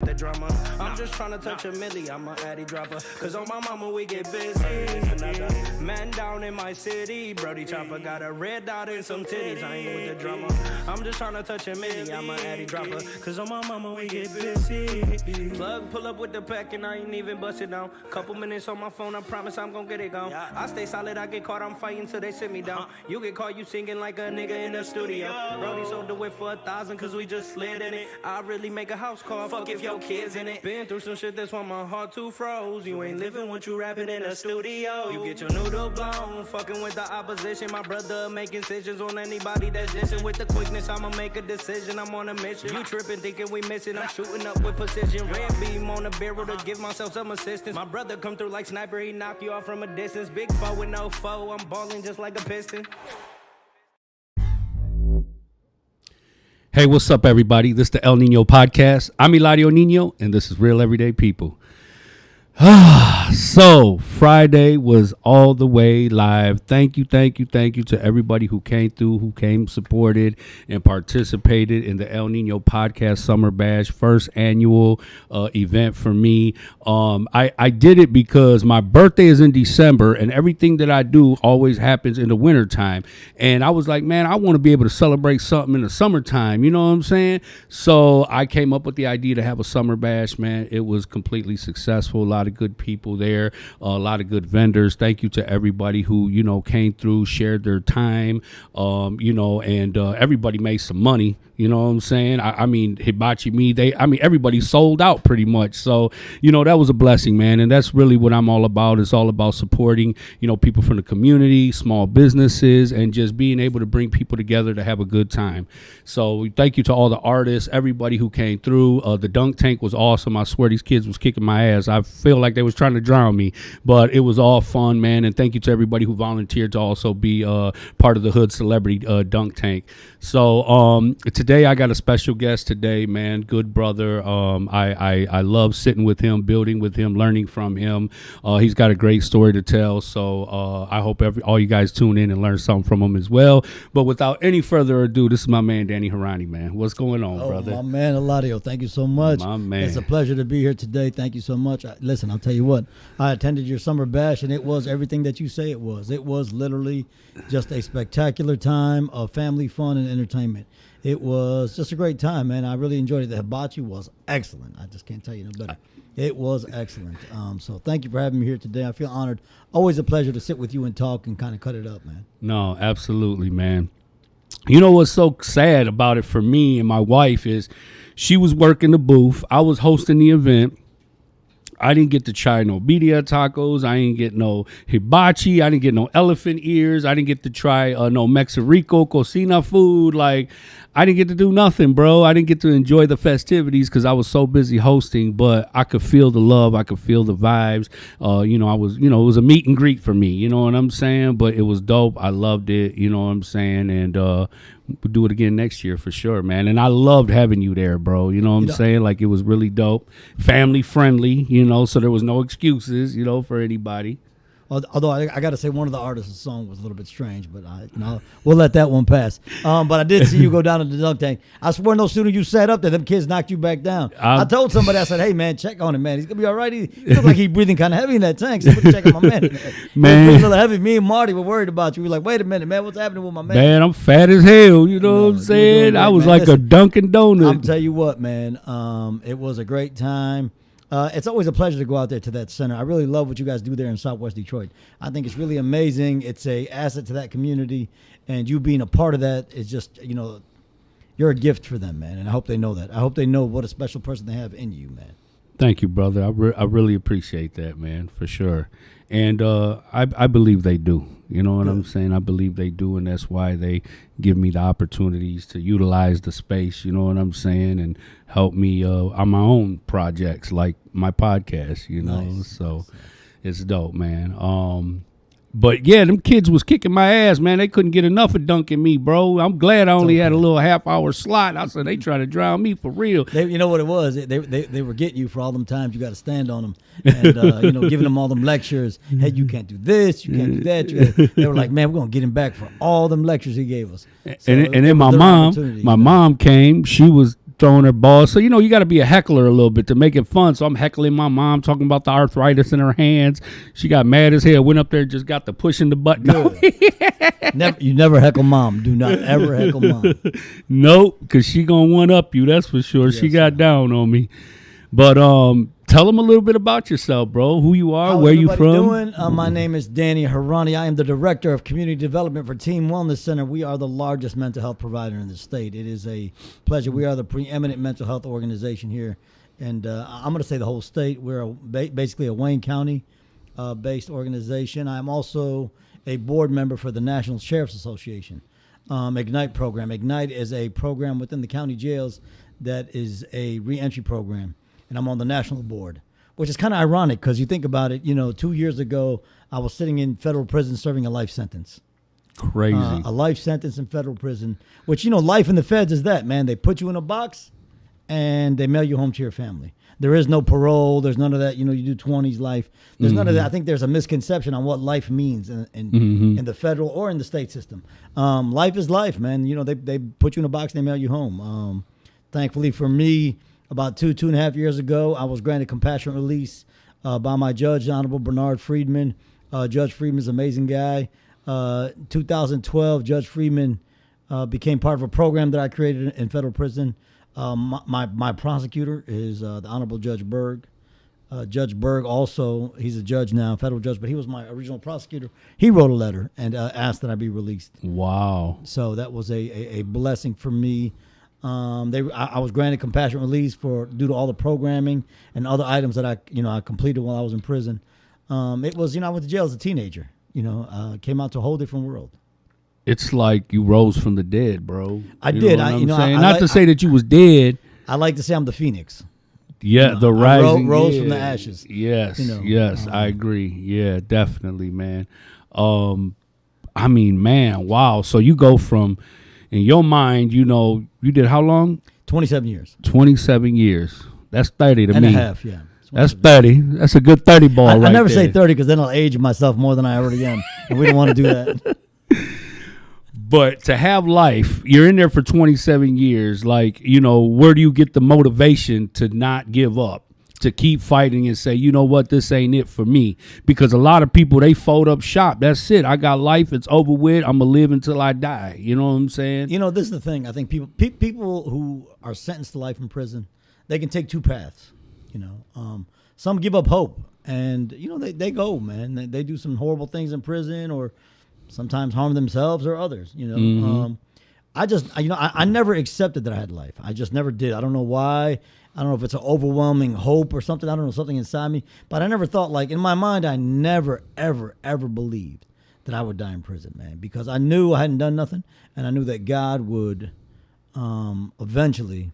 The drama, I'm just trying to touch a milli, I'm a addy dropper. Cause on my mama we get busy. Another man down in my city. Brody Chopper got a red dot and some titties. I ain't with the drama. I'm just trying to touch a milli, I'm a addy dropper. Cause on my mama we get busy. Plug pull up with the pack and I ain't even bust it down. Couple minutes on my phone, I promise I'm gonna get it gone. I stay solid, I get caught, I'm fighting till they sit me down. You get caught, you singing like a nigga in the studio. Brody sold the whip for 1,000 cause we just slid in it. I really make a house call, fuck if your kids in it. Been through some shit that's why my heart too froze. You ain't living what you rapping in a studio. You get your noodle blown, fucking with the opposition. My brother making decisions on anybody that's dissing. With the quickness, I'ma make a decision. I'm on a mission. You tripping, thinking we missing. I'm shooting up with precision. Red beam on the barrel to give myself some assistance. My brother come through like sniper, he knock you off from a distance. Big foe with no foe, I'm balling just like a piston. Hey, what's up, everybody? This is the El Nino Podcast. I'm Eladio Nino, and this is Real Everyday People. So Friday was all the way live. Thank you to everybody who came through, who came, supported, and participated in the El Nino Podcast Summer Bash, first annual event for me. I did it because my birthday is in December, and everything that I do always happens in the wintertime. And I was like, man, I want to be able to celebrate something in the summertime. You know what I'm saying? So I came up with the idea to have a summer bash, man. It was completely successful. A lot of good people there, a lot of good vendors. Thank you to everybody who, came through, shared their time, and everybody made some money. You know what I'm saying? I mean, Hibachi Me, everybody sold out pretty much. So, that was a blessing, man. And that's really what I'm all about. It's all about supporting, people from the community, small businesses, and just being able to bring people together to have a good time. So thank you to all the artists, everybody who came through. The dunk tank was awesome. I swear these kids was kicking my ass. I feel like they was trying to drown me, but it was all fun, man. And thank you to everybody who volunteered to also be part of the Hood Celebrity Dunk Tank. So today I got a special guest today, man. Good brother. I love sitting with him, building with him, learning from him. He's got a great story to tell. So I hope all you guys tune in and learn something from him as well. But without any further ado, this is my man Dani Hourani, man. What's going on, brother? My man Eladio, thank you so much. My man. It's a pleasure to be here today. Thank you so much. Listen, I'll tell you what, I attended your summer bash, and it was everything that you say it was. It was literally just a spectacular time of family fun and entertainment. It was just a great time, man. I really enjoyed it. The hibachi was excellent. I just can't tell you no better. It was excellent. So thank you for having me here today. I feel honored. Always a pleasure to sit with you and talk and kind of cut it up, man. No, absolutely, man. You know what's so sad about it for me and my wife is she was working the booth. I was hosting the event. I didn't get to try no birria tacos. I didn't get no hibachi. I didn't get no elephant ears. I didn't get to try no Mexirico cocina food. Like, I didn't get to do nothing, bro. I didn't get to enjoy the festivities because I was so busy hosting, but I could feel the love. I could feel the vibes. It was a meet and greet for me. You know what I'm saying? But it was dope. I loved it. You know what I'm saying? And we'll do it again next year for sure, man. And I loved having you there, bro. You know what I'm saying? Like, it was really dope. Family friendly, so there was no excuses, for anybody. Although I got to say, one of the artists' song was a little bit strange, but we'll let that one pass. But I did see you go down to the dunk tank. I swear, no sooner you sat up there, them kids knocked you back down. I told somebody, I said, "Hey, man, check on him, man. He's gonna be all right. He looks like he's breathing kind of heavy in that tank. So check on my man. Man, he's a little heavy. Me and Marty were worried about you. We were like, wait a minute, man, what's happening with my man? Man, I'm fat as hell. You know what I'm saying? I was like a Dunkin' Donut. I'm tell you what, man. It was a great time. It's always a pleasure to go out there to that center. I really love what you guys do there in Southwest Detroit. I think it's really amazing. It's a asset to that community, and you being a part of that is just, you're a gift for them, man. And I hope they know that. I hope they know what a special person they have in you, man. Thank you, brother. I really appreciate that, man, for sure. And I believe they do. You know what I'm saying? I believe they do, and that's why they give me the opportunities to utilize the space, you know what I'm saying, and help me on my own projects like my podcast, Nice. So it's dope, man. But yeah, them kids was kicking my ass, man. They couldn't get enough of dunking me, bro. I'm glad I only had a little half-hour slot. I said they trying to drown me for real. You know what it was? They were getting you for all them times you got to stand on them, and giving them all them lectures. Hey, you can't do this, you can't do that. They were like, man, we're gonna get him back for all them lectures he gave us. So and then my mom came. She was throwing her balls. So, you got to be a heckler a little bit to make it fun. So I'm heckling my mom, talking about the arthritis in her hands. She got mad as hell, went up there and just got the pushing the button. You never heckle mom. Do not ever heckle mom. Nope, because she going to one-up you, that's for sure. Yes, she got down on me. But tell them a little bit about yourself, bro. Who you are, where you from. Doing? My name is Dani Hourani. I am the Director of Community Development for Team Wellness Center. We are the largest mental health provider in the state. It is a pleasure. We are the preeminent mental health organization here. And I'm going to say the whole state. We're basically a Wayne County based organization. I'm also a board member for the National Sheriff's Association Ignite program. Ignite is a program within the county jails that is a reentry program. And I'm on the national board, which is kind of ironic because you think about it, 2 years ago, I was sitting in federal prison serving a life sentence. Crazy. A life sentence in federal prison, which, life in the feds is that, man. They put you in a box and they mail you home to your family. There is no parole. There's none of that. You do 20s life. There's none of that. I think there's a misconception on what life means in the federal or in the state system. Life is life, man. They put you in a box and they mail you home. Thankfully for me, about 2.5 years ago, I was granted compassionate release by my judge, Honorable Bernard Friedman. Judge Friedman's an amazing guy. 2012, Judge Friedman became part of a program that I created in federal prison. My prosecutor is the Honorable Judge Berg. Judge Berg also, he's a judge now, federal judge, but he was my original prosecutor. He wrote a letter and asked that I be released. Wow. So that was a blessing for me. I was granted compassionate release due to all the programming and other items that I completed while I was in prison. It was, I went to jail as a teenager, came out to a whole different world. It's like you rose from the dead, bro. I did. Not to say that you was dead. I like to say I'm the phoenix. Yeah, the rising. Rose from the ashes. Yes, yes, I agree. Yeah, definitely, man. Man, wow. So you go from, in your mind, you did how long? 27 years. 27 years. That's 30 to and me. And a half, yeah. That's 30. That's a good 30 ball I right never there. say 30 because then I'll age myself more than I already am. And we don't want to do that. But to have life, you're in there for 27 years. Like, where do you get the motivation to not give up? To keep fighting and say, you know what, this ain't it for me. Because a lot of people, they fold up shop. That's it. I got life. It's over with. I'm going to live until I die. You know what I'm saying? This is the thing. I think people who are sentenced to life in prison, they can take two paths. Some give up hope. And, they go, man. They do some horrible things in prison or sometimes harm themselves or others, I never accepted that I had life. I just never did. I don't know why. I don't know if it's an overwhelming hope or something. I don't know, something inside me. But I never thought, in my mind, I never, ever, ever believed that I would die in prison, man. Because I knew I hadn't done nothing. And I knew that God would eventually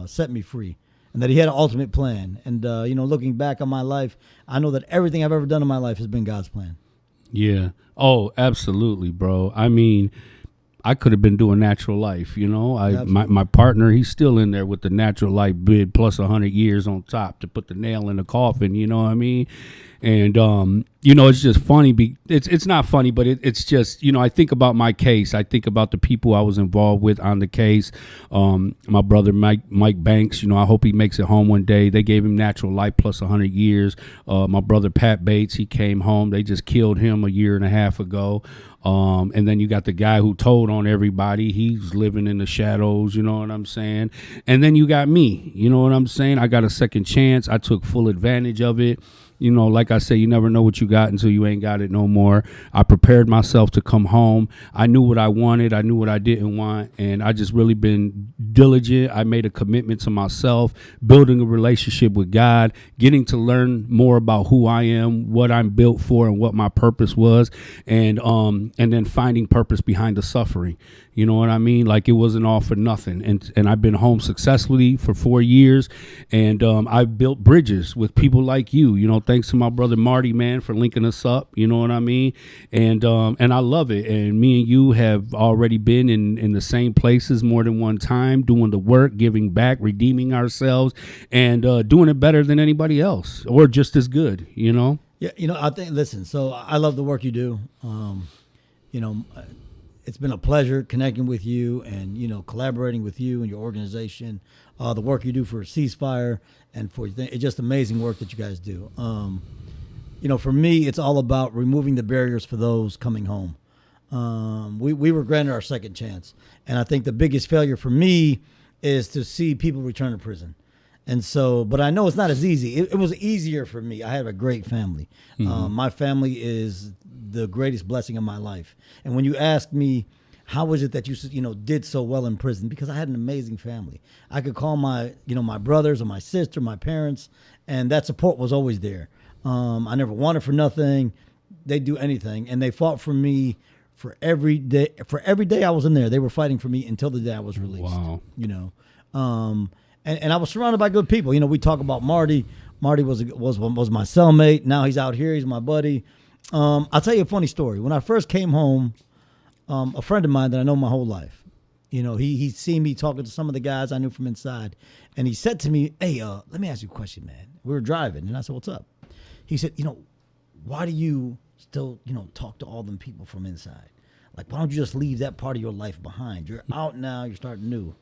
set me free. And that he had an ultimate plan. And, looking back on my life, I know that everything I've ever done in my life has been God's plan. Yeah. Oh, absolutely, bro. I could have been doing natural life, my partner, he's still in there with the natural life bid plus 100 years on top to put the nail in the coffin, you know what I mean? And, it's just funny. It's not funny, but it's just, I think about my case. I think about the people I was involved with on the case. My brother, Mike Banks, I hope he makes it home one day. They gave him natural life plus 100 years. My brother, Pat Bates, he came home. They just killed him 1.5 years ago. And then you got the guy who told on everybody. He's living in the shadows, you know what I'm saying? And then you got me, you know what I'm saying? I got a second chance. I took full advantage of it. Like I say, you never know what you got until you ain't got it no more. I prepared myself to come home. I knew what I wanted. I knew what I didn't want. And I just really been diligent. I made a commitment to myself, building a relationship with God, getting to learn more about who I am, what I'm built for, and what my purpose was. And then finding purpose behind the suffering. You know what I mean? Like it wasn't all for nothing. And I've been home successfully for 4 years. And I've built bridges with people like you, thanks to my brother Marty, man, for linking us up. You know what I mean? And I love it. And me and you have already been in the same places more than one time, doing the work, giving back, redeeming ourselves, and doing it better than anybody else or just as good, Yeah, I think, listen, so I love the work you do. it's been a pleasure connecting with you and, collaborating with you and your organization, the work you do for Ceasefire and for it's just amazing work that you guys do. For me, it's all about removing the barriers for those coming home. We were granted our second chance. And I think the biggest failure for me is to see people return to prison. And so, but I know it's not as easy. It was easier for me. I have a great family. My family is the greatest blessing of my life. And when you ask me, how was it that you did so well in prison? Because I had an amazing family. I could call my brothers or my sister, my parents, and that support was always there. I never wanted for nothing. They'd do anything, and they fought for me for every day. For every day I was in there, they were fighting for me until the day I was released. Wow. And I was surrounded by good people. We talk about Marty. Marty was my cellmate. Now he's out here. He's my buddy. I'll tell you a funny story. When I first came home, a friend of mine that I know my whole life, he'd seen me talking to some of the guys I knew from inside, and he said to me, "Hey, let me ask you a question, man." We were driving, and I said, "What's up?" He said, "Why do you still, talk to all them people from inside? Like, why don't you just leave that part of your life behind? You're out now. You're starting new."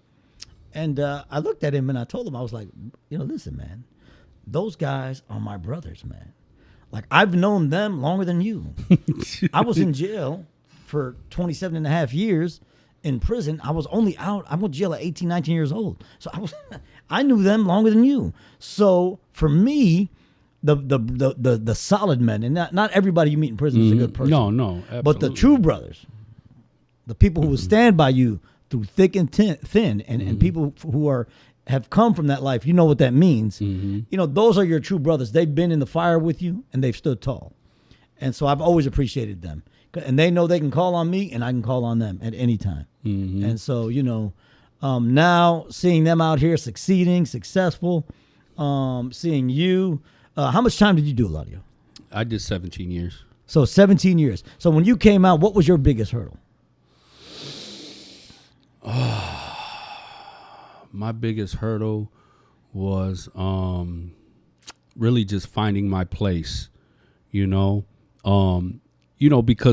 And I looked at him and I told him, I was like, listen, man, those guys are my brothers, man. Like, I've known them longer than you. I was in jail for 27 and a half years in prison. I was only out. I went to jail at 18, 19 years old. So I knew them longer than you. So for me, the solid men, and not everybody you meet in prison is a good person. No, absolutely. But the true brothers, the people who will stand by you through thick and thin, and people who have come from that life, what that means. Those are your true brothers. They've been in the fire with you, and they've stood tall. And so I've always appreciated them. And they know they can call on me, and I can call on them at any time. And so, now seeing them out here succeeding, successful, seeing you. How much time did you do, Eladio? I did 17 years. So 17 years. So when you came out, what was your biggest hurdle? My biggest hurdle was really just finding my place, because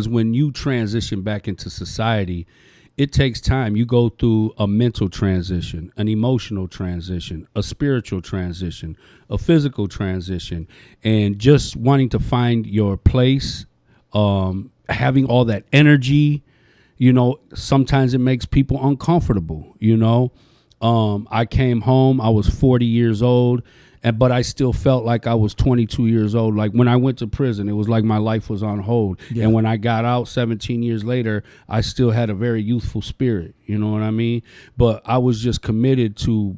when you transition back into society, it takes time. You go through a mental transition, an emotional transition, a spiritual transition, a physical transition, and just wanting to find your place, having all that energy. Sometimes it makes people uncomfortable, I came home, I was 40 years old, but I still felt like I was 22 years old. Like when I went to prison, it was like my life was on hold. Yeah. And when I got out 17 years later, I still had a very youthful spirit, you know what I mean? But I was just committed to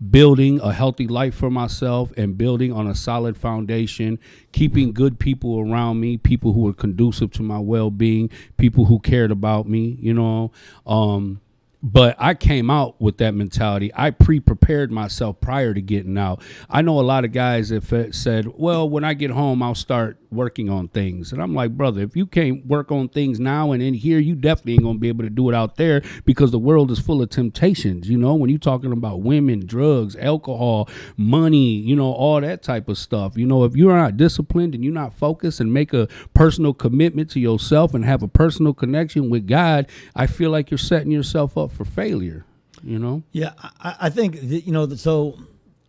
building a healthy life for myself and building on a solid foundation, keeping good people around me, people who were conducive to my well-being, people who cared about me, But I came out with that mentality. I pre-prepared myself prior to getting out. I know a lot of guys that said, well, when I get home, I'll start working on things. And I'm like, brother, if you can't work on things now and in here, you definitely ain't going to be able to do it out there because the world is full of temptations. When you're talking about women, drugs, alcohol, money, all that type of stuff. If you're not disciplined and you're not focused and make a personal commitment to yourself and have a personal connection with God, I feel like you're setting yourself up for failure, Yeah, I think, so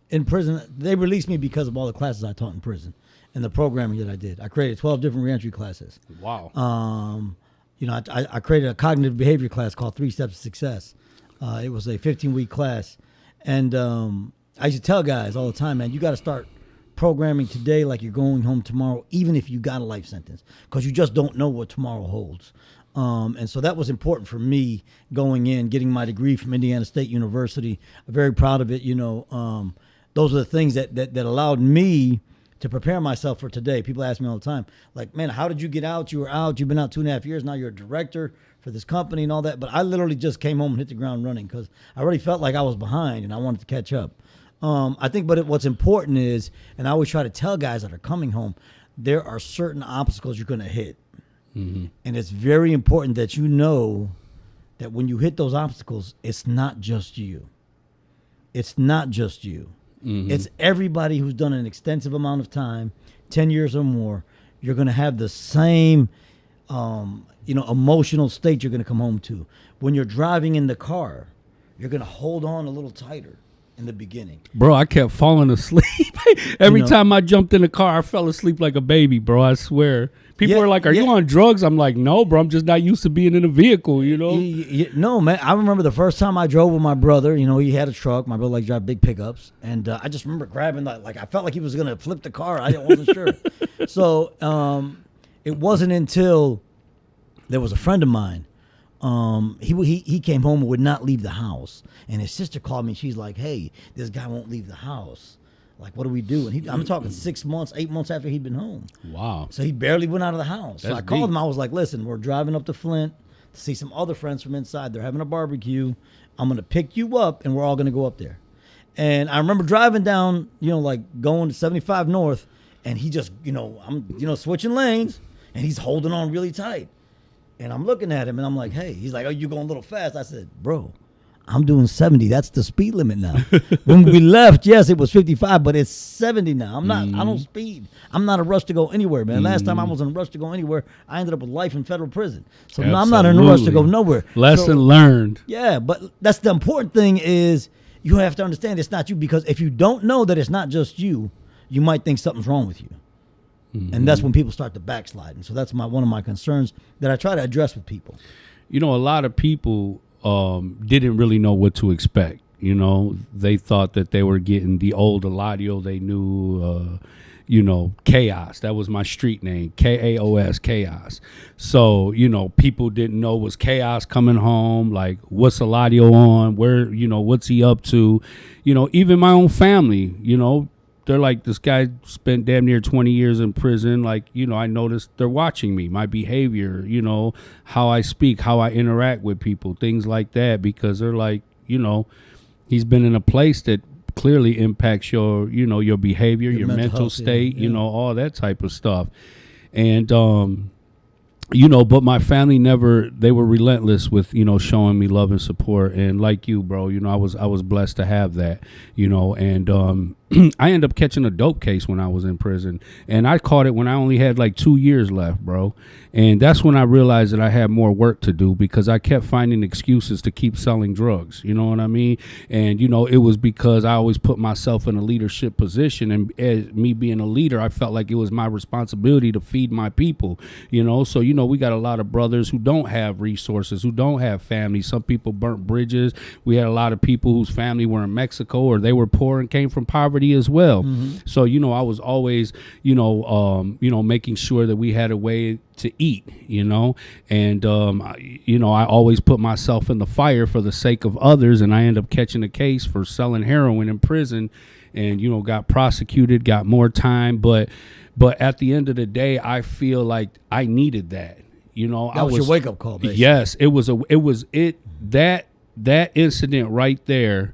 in prison, they released me because of all the classes I taught in prison and the programming that I did. I created 12 different reentry classes. Wow. I created a cognitive behavior class called 3 Steps to Success. It was a 15-week class. And I used to tell guys all the time, man, you got to start programming today like you're going home tomorrow, even if you got a life sentence, because you just don't know what tomorrow holds. And so that was important for me going in, getting my degree from Indiana State University. I'm very proud of it. Those are the things that allowed me to prepare myself for today. People ask me all the time, like, man, how did you get out? You were out. You've been out 2.5 years. Now you're a director for this company and all that. But I literally just came home and hit the ground running because I already felt like I was behind and I wanted to catch up. I think, but what's important is, and I always try to tell guys that are coming home, there are certain obstacles you're going to hit. And it's very important that you know that when you hit those obstacles, it's not just you. It's not just you. It's everybody who's done an extensive amount of time, 10 years or more. You're going to have the same emotional state you're going to come home to. When you're driving in the car, you're going to hold on a little tighter in the beginning. Bro, I kept falling asleep. Every You know? time I jumped in the car, I fell asleep like a baby, bro. I swear. People Yeah, are like, are you yeah. on drugs? I'm like, no, bro. I'm just not used to being in a vehicle, you know? No, man. I remember the first time I drove with my brother. He had a truck. My brother likes to drive big pickups. And I just remember grabbing that. Like, I felt like he was going to flip the car. I wasn't sure. So it wasn't until there was a friend of mine. He came home and would not leave the house. And his sister called me. And she's like, hey, this guy won't leave the house. Like, what do we do? And I'm talking 6 months, 8 months after he'd been home. Wow. So he barely went out of the house. So That's I called deep. him. I was like, listen, we're driving up to Flint to see some other friends from inside. They're having a barbecue. I'm going to pick you up, and we're all going to go up there. And I remember driving down, like going to 75 North, and he just, I'm, switching lanes, and he's holding on really tight. And I'm looking at him, and I'm like, hey. He's like, oh, you're going a little fast. I said, bro, I'm doing 70. That's the speed limit now. When we left, yes, it was 55, but it's 70 now. I don't speed. I'm not in a rush to go anywhere, man. Last time I was in a rush to go anywhere, I ended up with life in federal prison. So now I'm not in a rush to go Absolutely. nowhere. Lesson So, learned. yeah, but that's the important thing is you have to understand it's not you, because if you don't know that it's not just you, you might think something's wrong with you. And that's when people start to backslide. And so that's one of my concerns that I try to address with people. A lot of people didn't really know what to expect. They thought that they were getting the old Eladio. They knew, Chaos. That was my street name, Kaos, Chaos. So, people didn't know, was Chaos coming home? Like, what's Eladio on? Where, what's he up to? Even my own family, they're like, this guy spent damn near 20 years in prison. Like, I noticed they're watching me, my behavior, how I speak, how I interact with people, things like that, because they're like, he's been in a place that clearly impacts your, your behavior, your mental health, state, yeah. all that type of stuff. And, but my family they were relentless with, showing me love and support. And like you, bro, I was blessed to have that, and, I ended up catching a dope case when I was in prison, and I caught it when I only had like 2 years left, bro. And that's when I realized that I had more work to do, because I kept finding excuses to keep selling drugs. You know what I mean? And, it was because I always put myself in a leadership position, and as me being a leader, I felt like it was my responsibility to feed my people, So, we got a lot of brothers who don't have resources, who don't have family. Some people burnt bridges. We had a lot of people whose family were in Mexico, or they were poor and came from poverty as well. So, I was always, making sure that we had a way to eat, and, I always put myself in the fire for the sake of others. And I ended up catching a case for selling heroin in prison, and, got prosecuted, got more time. But at the end of the day, I feel like I needed that, That was your wake up call, basically. Yes, that incident right there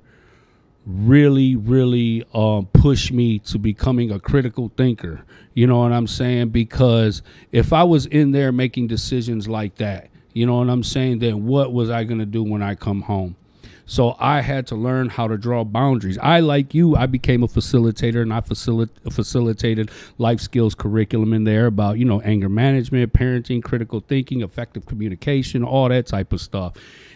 really pushed me to becoming a critical thinker. You know what I'm saying? Because if I was in there making decisions like that, you know what I'm saying, then what was I going to do when I come home? So I had to learn how to draw boundaries. I became a facilitator, and I facilitated life skills curriculum in there about, anger management, parenting, critical thinking, effective communication, all that type of stuff.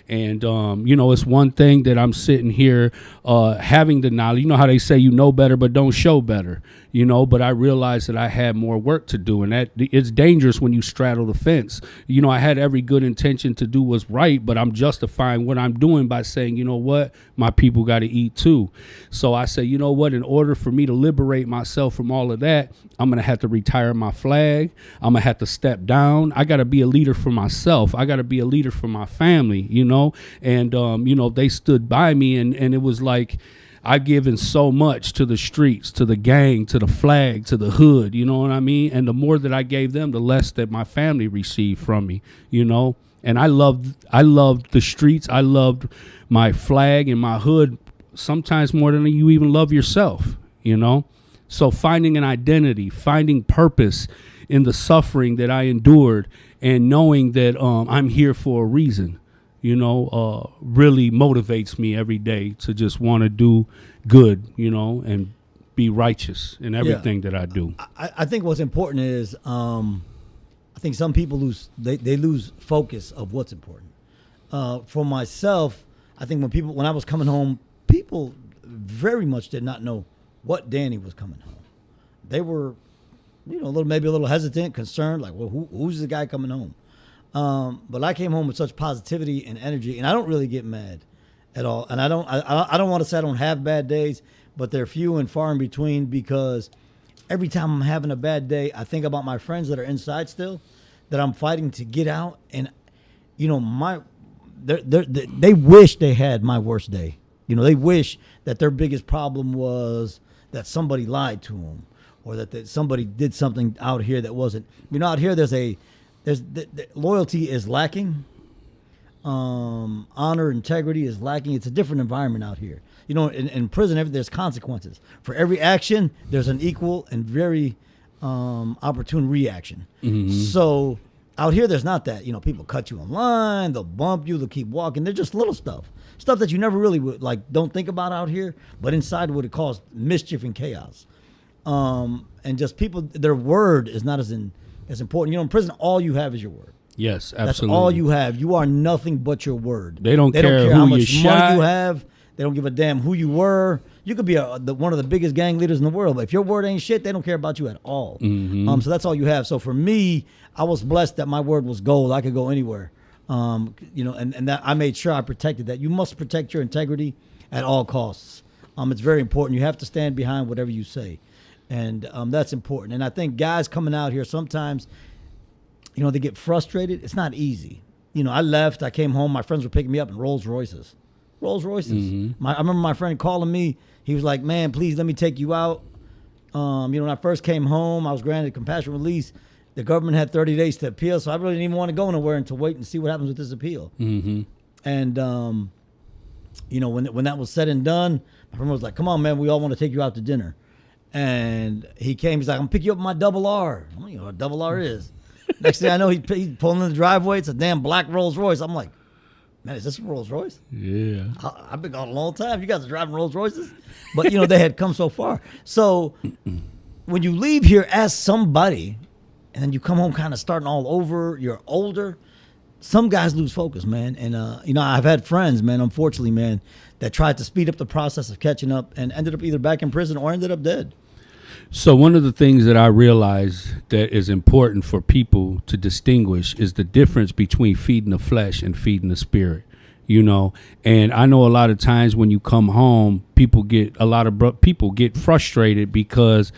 And, it's one thing that I'm sitting here having the knowledge. You know how they say you know better but don't show better, but I realized that I had more work to do, and that it's dangerous when you straddle the fence. I had every good intention to do what's right, but I'm justifying what I'm doing by saying, you know what, my people got to eat too. So I say, you know what, in order for me to liberate myself from all of that, I'm going to have to retire my flag. I'm going to have to step down. I got to be a leader for myself. I got to be a leader for my family, and, they stood by me, and it was like, I've given so much to the streets, to the gang, to the flag, to the hood, you know what I mean? And the more that I gave them, the less that my family received from me, And I loved the streets. I loved my flag and my hood sometimes more than you even love yourself, So finding an identity, finding purpose in the suffering that I endured, and knowing that I'm here for a reason, really motivates me every day to just want to do good, and be righteous in everything that I do. I think what's important is I think some people they lose focus of what's important. For myself, I think when I was coming home, people very much did not know what Dani was coming home. They were, maybe a little hesitant, concerned, like, well, who's the guy coming home? But I came home with such positivity and energy, and I don't really get mad at all. And I don't want to say I don't have bad days, but they're few and far in between, because every time I'm having a bad day, I think about my friends that are inside still, that I'm fighting to get out, and they wish they had my worst day. They wish that their biggest problem was that somebody lied to them, or that somebody did something out here that wasn't. Out here there's loyalty is lacking. Honor, integrity is lacking. It's a different environment out here. In prison, there's consequences. For every action, there's an equal and very opportune reaction. Mm-hmm. So out here, there's not that. People cut you in line, they'll bump you, they'll keep walking. They're just little stuff that you never really would, don't think about out here, but inside would cause mischief and chaos. And just people, their word is not as important. In prison, all you have is your word. Yes, absolutely. That's all you have. You are nothing but your word. They don't care how who much you money shot. you have. They don't give a damn who you were. You could be one of the biggest gang leaders in the world, but if your word ain't shit, they don't care about you at all. Mm-hmm. So that's all you have. So for me, I was blessed that my word was gold. I could go anywhere. And that I made sure I protected that. You must protect your integrity at all costs. It's very important. You have to stand behind whatever you say, and that's important. And I think guys coming out here sometimes, they get frustrated. It's not easy. I left. I came home. My friends were picking me up in Rolls Royces. Mm-hmm. I remember my friend calling me. He was like, "Man, please let me take you out." When I first came home, I was granted compassion release. The government had 30 days to appeal, so I really didn't even want to go nowhere until wait and see what happens with this appeal. Mm-hmm. And when that was said and done, my friend was like, "Come on, man, we all want to take you out to dinner." And he came. He's like, "I'm gonna pick you up in my double R." I don't know what a double R is. Next thing I know, he's pulling in the driveway. It's a damn black Rolls Royce. I'm like, "Man, is this a Rolls Royce?" Yeah. I've been gone a long time. You guys are driving Rolls Royces? But, they had come so far. So when you leave here as somebody and then you come home kind of starting all over, you're older, some guys lose focus, man. And, I've had friends, man, unfortunately, man, that tried to speed up the process of catching up and ended up either back in prison or ended up dead. So one of the things that I realize that is important for people to distinguish is the difference between feeding the flesh and feeding the spirit, and I know a lot of times when you come home, people get frustrated because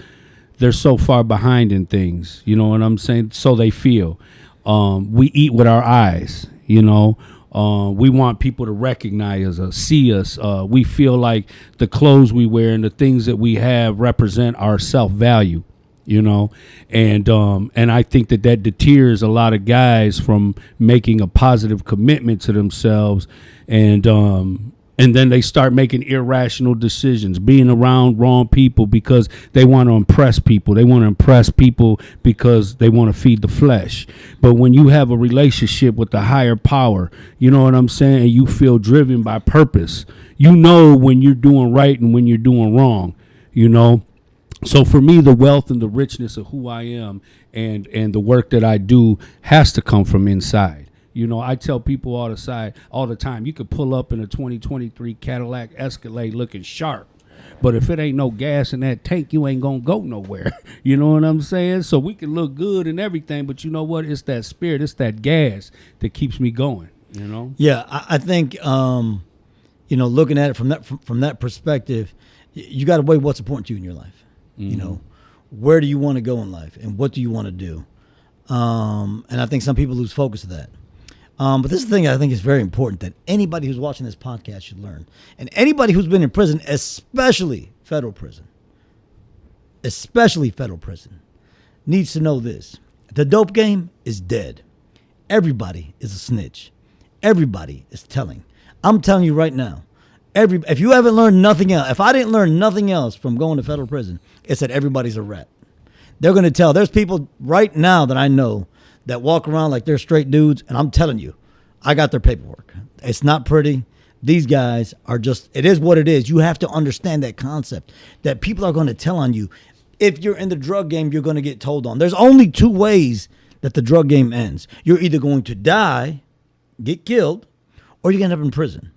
they're so far behind in things, you know what I'm saying? So they feel, we eat with our eyes, we want people to recognize us, see us. We feel like the clothes we wear and the things that we have represent our self-value, and I think that deters a lot of guys from making a positive commitment to themselves, and then they start making irrational decisions, being around wrong people because they want to impress people. They want to impress people because they want to feed the flesh. But when you have a relationship with the higher power, you know what I'm saying, and you feel driven by purpose, when you're doing right and when you're doing wrong, So for me, the wealth and the richness of who I am and the work that I do has to come from inside. I tell people all the time, you could pull up in a 2023 Cadillac Escalade looking sharp, but if it ain't no gas in that tank, you ain't gonna go nowhere. You know what I'm saying? So we can look good and everything, but you know what? It's that spirit, it's that gas that keeps me going. Yeah, I think looking at it from that perspective, you got to weigh what's important to you in your life. Mm-hmm. Where do you want to go in life, and what do you want to do? And I think some people lose focus of that. But this is the thing I think is very important that anybody who's watching this podcast should learn. And anybody who's been in prison, especially federal prison, needs to know this. The dope game is dead. Everybody is a snitch. Everybody is telling. I'm telling you right now, if you haven't learned nothing else, if I didn't learn nothing else from going to federal prison, it's that everybody's a rat. They're going to tell. There's people right now that I know that walk around like they're straight dudes, and I'm telling you, I got their paperwork. It's not pretty. These guys are just, it is what it is. You have to understand that concept, that people are going to tell on you. If you're in the drug game, you're going to get told on. There's only two ways that the drug game ends. You're either going to die, get killed, or you're going to end up in prison.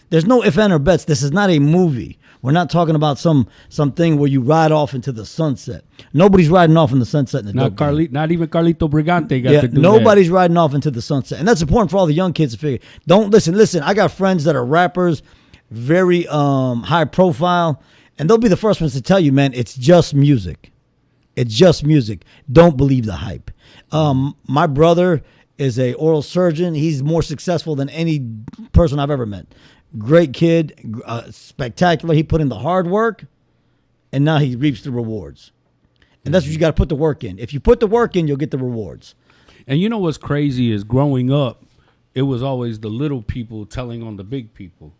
There's no if, and, or bets. This is not a movie. We're not talking about something where you ride off into the sunset. Nobody's riding off in the sunset in the Not not even Carlito Brigante got to do nobody's riding off into the sunset. And that's important for all the young kids to figure. Don't listen. I got friends that are rappers, very high profile, and they'll be the first ones to tell you, man, it's just music. It's just music. Don't believe the hype. My brother is a oral surgeon. He's more successful than any person I've ever met. Great kid, spectacular. He put in the hard work, and now he reaps the rewards. And that's what you got to put the work in. If you put the work in, you'll get the rewards. And you know what's crazy is growing up, it was always the little people telling on the big people.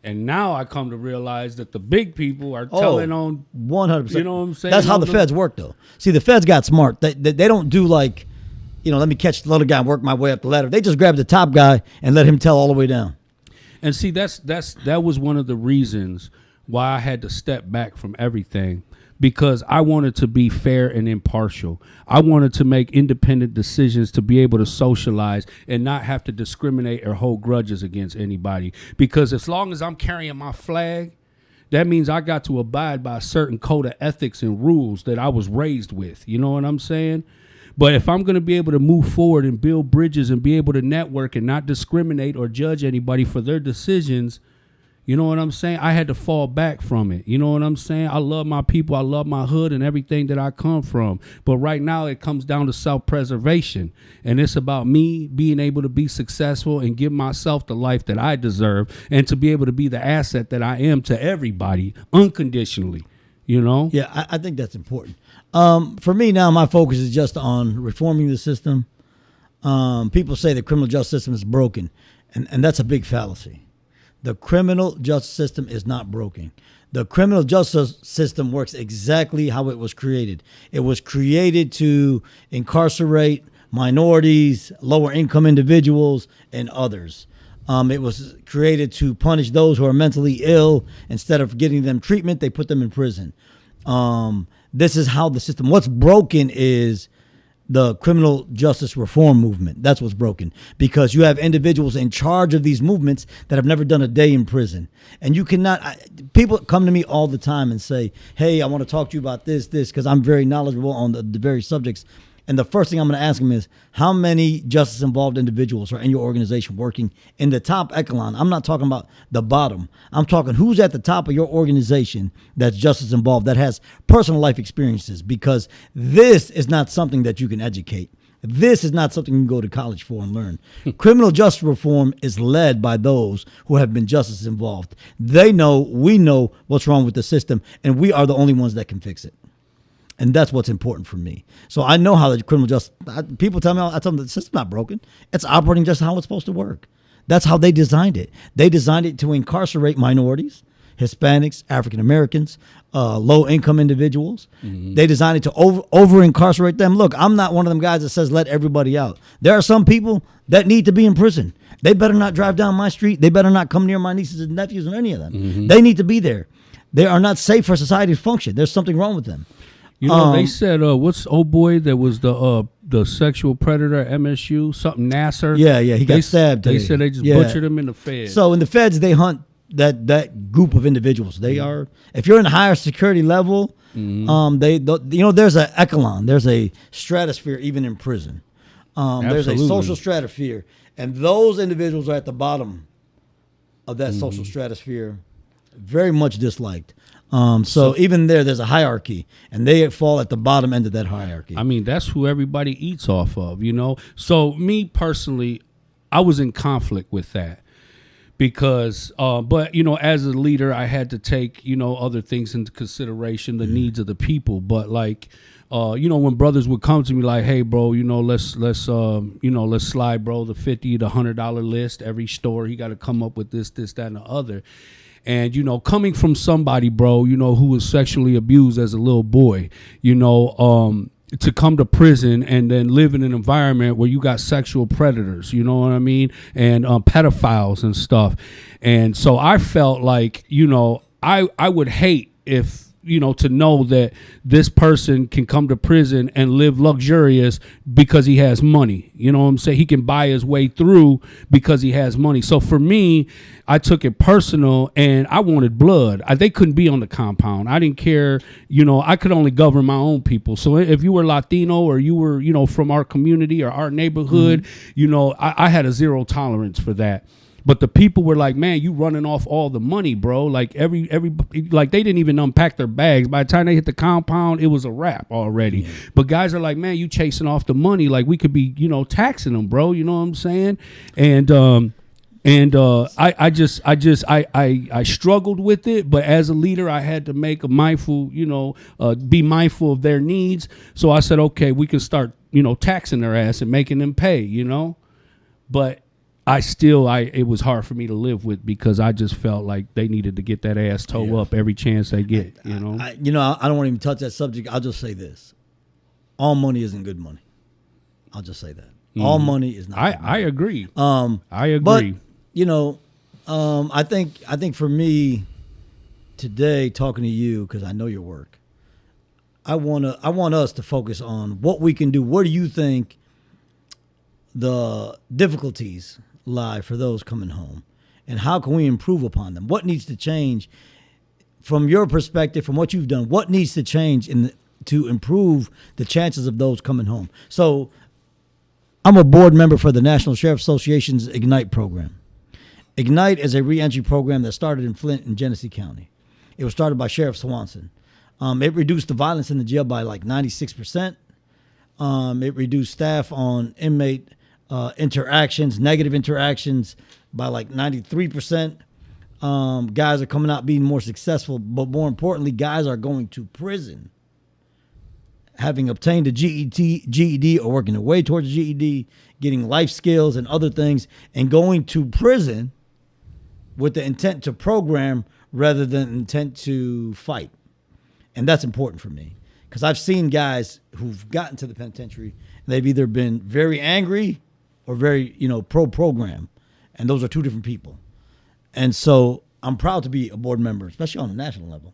And now I come to realize that the big people are telling on 100%. You know what I'm saying? That's how the feds work, though. See, the feds got smart. They don't do like, let me catch the little guy and work my way up the ladder. They just grab the top guy and let him tell all the way down. And see, that was one of the reasons why I had to step back from everything, because I wanted to be fair and impartial. I wanted to make independent decisions to be able to socialize and not have to discriminate or hold grudges against anybody. Because as long as I'm carrying my flag, that means I got to abide by a certain code of ethics and rules that I was raised with. You know what I'm saying? But if I'm going to be able to move forward and build bridges and be able to network and not discriminate or judge anybody for their decisions, you know what I'm saying? I had to fall back from it. You know what I'm saying? I love my people. I love my hood and everything that I come from. But right now it comes down to self-preservation. And it's about me being able to be successful and give myself the life that I deserve and to be able to be the asset that I am to everybody unconditionally. You know? Yeah, I think that's important. For me now, my focus is just on reforming the system. People say the criminal justice system is broken, and that's a big fallacy. The criminal justice system is not broken. The criminal justice system works exactly how it was created. It was created to incarcerate minorities, lower income individuals, and others. It was created to punish those who are mentally ill. Instead of getting them treatment, they put them in prison. This is how the system. What's broken is the criminal justice reform movement. That's what's broken, because you have individuals in charge of these movements that have never done a day in prison. And you cannot, people come to me all the time and say, hey, I want to talk to you about this, because I'm very knowledgeable on the very subjects. And the first thing I'm going to ask them is, how many justice-involved individuals are in your organization working in the top echelon? I'm not talking about the bottom. I'm talking who's at the top of your organization that's justice-involved, that has personal life experiences, because this is not something that you can educate. This is not something you can go to college for and learn. Criminal justice reform is led by those who have been justice involved. They know, we know what's wrong with the system, and we are the only ones that can fix it. And that's what's important for me. So I know how the criminal justice, people tell me, I tell them the system's not broken. It's operating just how it's supposed to work. That's how they designed it. They designed it to incarcerate minorities, Hispanics, African Americans, low income individuals. Mm-hmm. They designed it to over incarcerate them. Look, I'm not one of them guys that says let everybody out. There are some people that need to be in prison. They better not drive down my street. They better not come near my nieces and nephews or any of them. Mm-hmm. They need to be there. They are not safe for society to function. There's something wrong with them. You know, they said, what's old boy that was the sexual predator at MSU? Something Nasser. Yeah, he got stabbed. They said they just butchered him in the feds. So in the feds, they hunt that group of individuals. They are, if you're in a higher security level, there's an echelon, there's a stratosphere even in prison. There's a social stratosphere, and those individuals are at the bottom of that social stratosphere, very much disliked. So even there's a hierarchy, and they fall at the bottom end of that hierarchy. I mean, that's who everybody eats off of, you know? So me personally, I was in conflict with that because, but, as a leader, I had to take, other things into consideration, the needs of the people. But like, when brothers would come to me like, hey, bro, let's slide, bro, the $50 to $100 list. Every store, he got to come up with this, that, and the other. And, coming from somebody, bro, who was sexually abused as a little boy, to come to prison and then live in an environment where you got sexual predators, you know what I mean? And pedophiles and stuff. And so I felt like, I would hate if to know that this person can come to prison and live luxurious because he has money. You know what I'm saying? He can buy his way through because he has money. So for me, I took it personal and I wanted blood. They couldn't be on the compound. I didn't care. I could only govern my own people. So if you were Latino or you were, from our community or our neighborhood, I had a zero tolerance for that. But the people were like, man, you running off all the money, bro. Like every like they didn't even unpack their bags. By the time they hit the compound, it was a wrap already. Yeah. But guys are like, man, you chasing off the money. Like we could be, taxing them, bro. You know what I'm saying? And I struggled with it. But as a leader, I had to make a mindful, be mindful of their needs. So I said, okay, we can start, taxing their ass and making them pay, But it was hard for me to live with because I just felt like they needed to get that ass toe up every chance they get, I don't want to even touch that subject. I'll just say this. All money isn't good money. I'll just say that. Mm-hmm. All money is not good money. I agree. I agree. But, I think for me today, talking to you, because I know your work, I want us to focus on what we can do. Where do you think the difficulties lie for those coming home, and how can we improve upon them? What needs to change from your perspective, from what you've done? What needs to change to improve the chances of those coming home? So I'm a board member for the National Sheriff Association's Ignite program. Ignite is a reentry program that started in Flint and Genesee County. It was started by Sheriff Swanson. It reduced the violence in the jail by like 96%. It reduced staff on inmate interactions, negative interactions by like 93%. Guys are coming out being more successful, but more importantly, guys are going to prison having obtained a GED or working their way towards a GED, getting life skills and other things, and going to prison with the intent to program rather than intent to fight. And that's important for me because I've seen guys who've gotten to the penitentiary and they've either been very angry or very, pro-program. And those are two different people. And so I'm proud to be a board member, especially on the national level,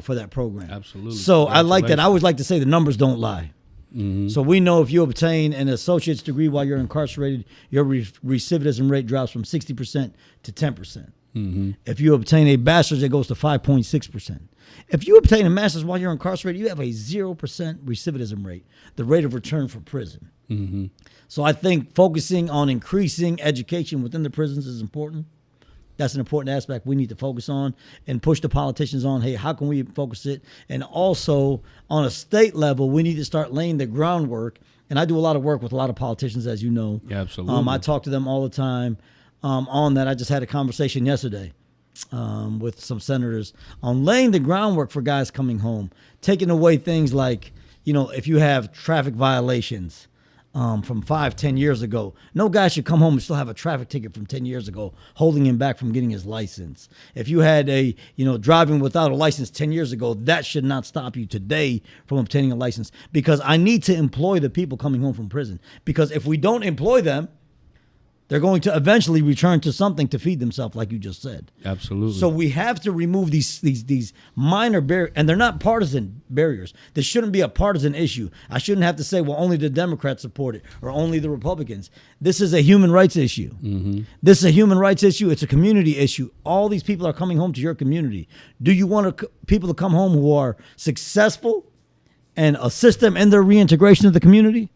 for that program. Absolutely. So I like that. I always like to say the numbers don't lie. Mm-hmm. So we know if you obtain an associate's degree while you're incarcerated, your recidivism rate drops from 60% to 10%. Mm-hmm. If you obtain a bachelor's, it goes to 5.6%. If you obtain a master's while you're incarcerated, you have a 0% recidivism rate, the rate of return for prison. Mm-hmm. So I think focusing on increasing education within the prisons is important. That's an important aspect we need to focus on and push the politicians on, hey, how can we focus it? And also on a state level, we need to start laying the groundwork. And I do a lot of work with a lot of politicians, as you know. Yeah, absolutely. I talk to them all the time on that. I just had a conversation yesterday with some senators on laying the groundwork for guys coming home, taking away things like, if you have traffic violations from 5-10 years ago, no guy should come home and still have a traffic ticket from 10 years ago holding him back from getting his license. If you had driving without a license 10 years ago, that should not stop you today from obtaining a license, because I need to employ the people coming home from prison, because if we don't employ them, they're going to eventually return to something to feed themselves, like you just said. Absolutely. So we have to remove these minor barriers, and they're not partisan barriers. This shouldn't be a partisan issue. I shouldn't have to say, well, only the Democrats support it or only the Republicans. This is a human rights issue. Mm-hmm. This is a human rights issue. It's a community issue. All these people are coming home to your community. Do you want people to come home who are successful and assist them in their reintegration of the community?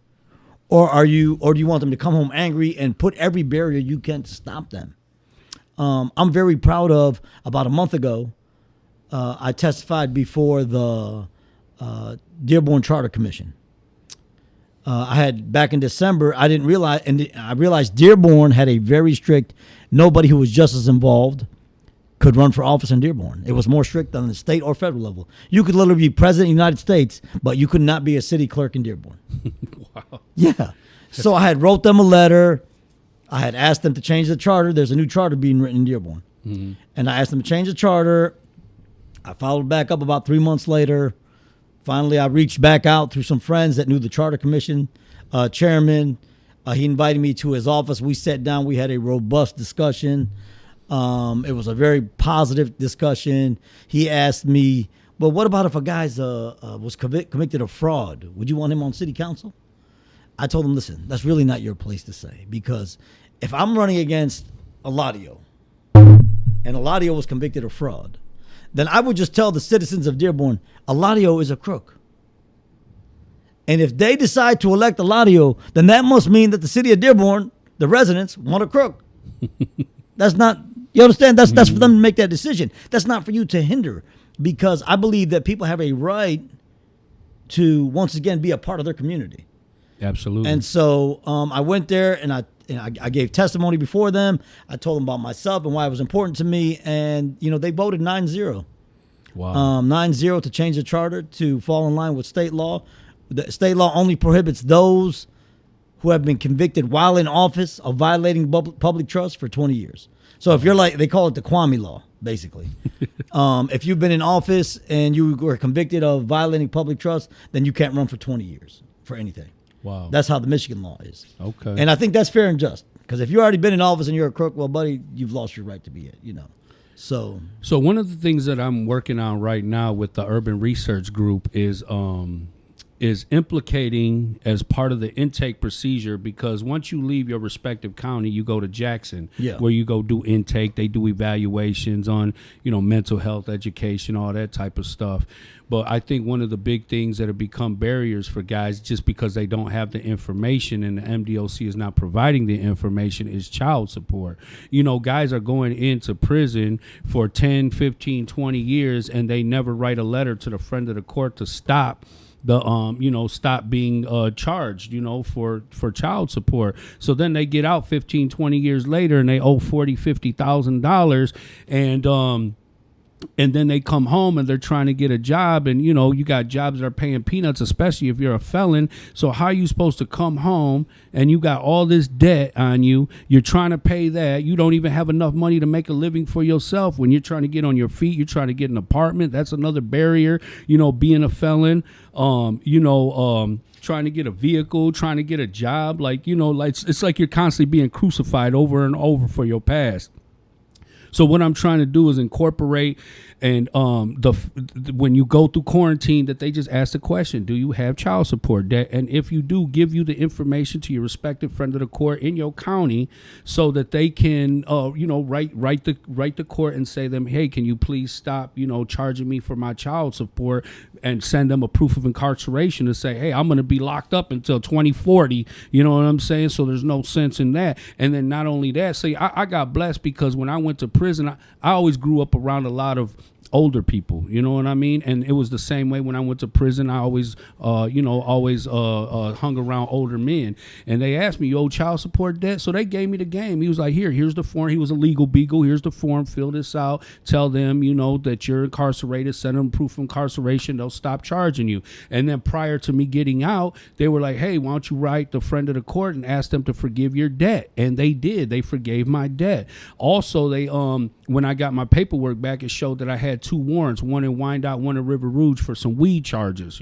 Or do you want them to come home angry and put every barrier you can to stop them? I'm very proud of, about a month ago, I testified before the Dearborn Charter Commission. I had, back in December, I realized Dearborn had a very strict, nobody who was just as involved could run for office in Dearborn. It was more strict than the state or federal level. You could literally be president of the United States, but you could not be a city clerk in Dearborn. Wow. Yeah. So I had wrote them a letter. I had asked them to change the charter. There's a new charter being written in Dearborn. Mm-hmm. And I asked them to change the charter. I followed back up about 3 months later. Finally, I reached back out through some friends that knew the Charter Commission chairman. He invited me to his office. We sat down. We had a robust discussion. It was a very positive discussion. He asked me But what about if a guy's was convicted of fraud? Would you want him on city council? I told him, listen, that's really not your place to say, because if I'm running against Eladio and Eladio was convicted of fraud, then I would just tell the citizens of Dearborn, Eladio is a crook. And if they decide to elect Eladio, then that must mean that the city of Dearborn, the residents, want a crook. That's not, you understand? That's for them to make that decision. That's not for you to hinder, because I believe that people have a right to, once again, be a part of their community. Absolutely. And so I went there and I gave testimony before them. I told them about myself and why it was important to me. And, they voted 9-0. Wow. 9-0 to change the charter to fall in line with state law. The state law only prohibits those who have been convicted while in office of violating public trust for 20 years. So if you're like, they call it the Kwame law, basically. If you've been in office and you were convicted of violating public trust, then you can't run for 20 years for anything. Wow. That's how the Michigan law is. Okay. And I think that's fair and just, because if you've already been in office and you're a crook, well, buddy, you've lost your right to be it, So one of the things that I'm working on right now with the Urban Research Group is implicating as part of the intake procedure, because once you leave your respective county, you go to Jackson, where you go do intake. They do evaluations on, mental health, education, all that type of stuff. But I think one of the big things that have become barriers for guys, just because they don't have the information and the MDOC is not providing the information, is child support. Guys are going into prison for 10, 15, 20 years, and they never write a letter to the friend of the court to stop stop being charged, for child support. So then they get out 15, 20 years later and they owe $40,000, $50,000, and then they come home and they're trying to get a job, and you got jobs that are paying peanuts, especially if you're a felon. So how are you supposed to come home and you got all this debt on you? You're trying to pay that. You don't even have enough money to make a living for yourself. When you're trying to get on your feet, you're trying to get an apartment. That's another barrier, being a felon. Trying to get a vehicle, trying to get a job, it's like you're constantly being crucified over and over for your past. So what I'm trying to do is incorporate, and when you go through quarantine, that they just ask the question, do you have child support debt? And if you do, give you the information to your respective friend of the court in your county, so that they can write the court and say them, hey, can you please stop charging me for my child support, and send them a proof of incarceration to say, hey, I'm going to be locked up until 2040. You know what I'm saying? So there's no sense in that. And then not only that, say I got blessed, because when I went to prison, I always grew up around a lot of older people, you know what I mean? And it was the same way when I went to prison. I always hung around older men, and they asked me, you owe child support debt? So they gave me the game. He was like, here's the form. He was a legal beagle. Here's the form. Fill this out. Tell them, that you're incarcerated. Send them proof of incarceration. They'll stop charging you. And then prior to me getting out, they were like, hey, why don't you write the friend of the court and ask them to forgive your debt? And they did. They forgave my debt. Also, they when I got my paperwork back, it showed that I had 2 warrants, one in Wyandotte, one in River Rouge, for some weed charges.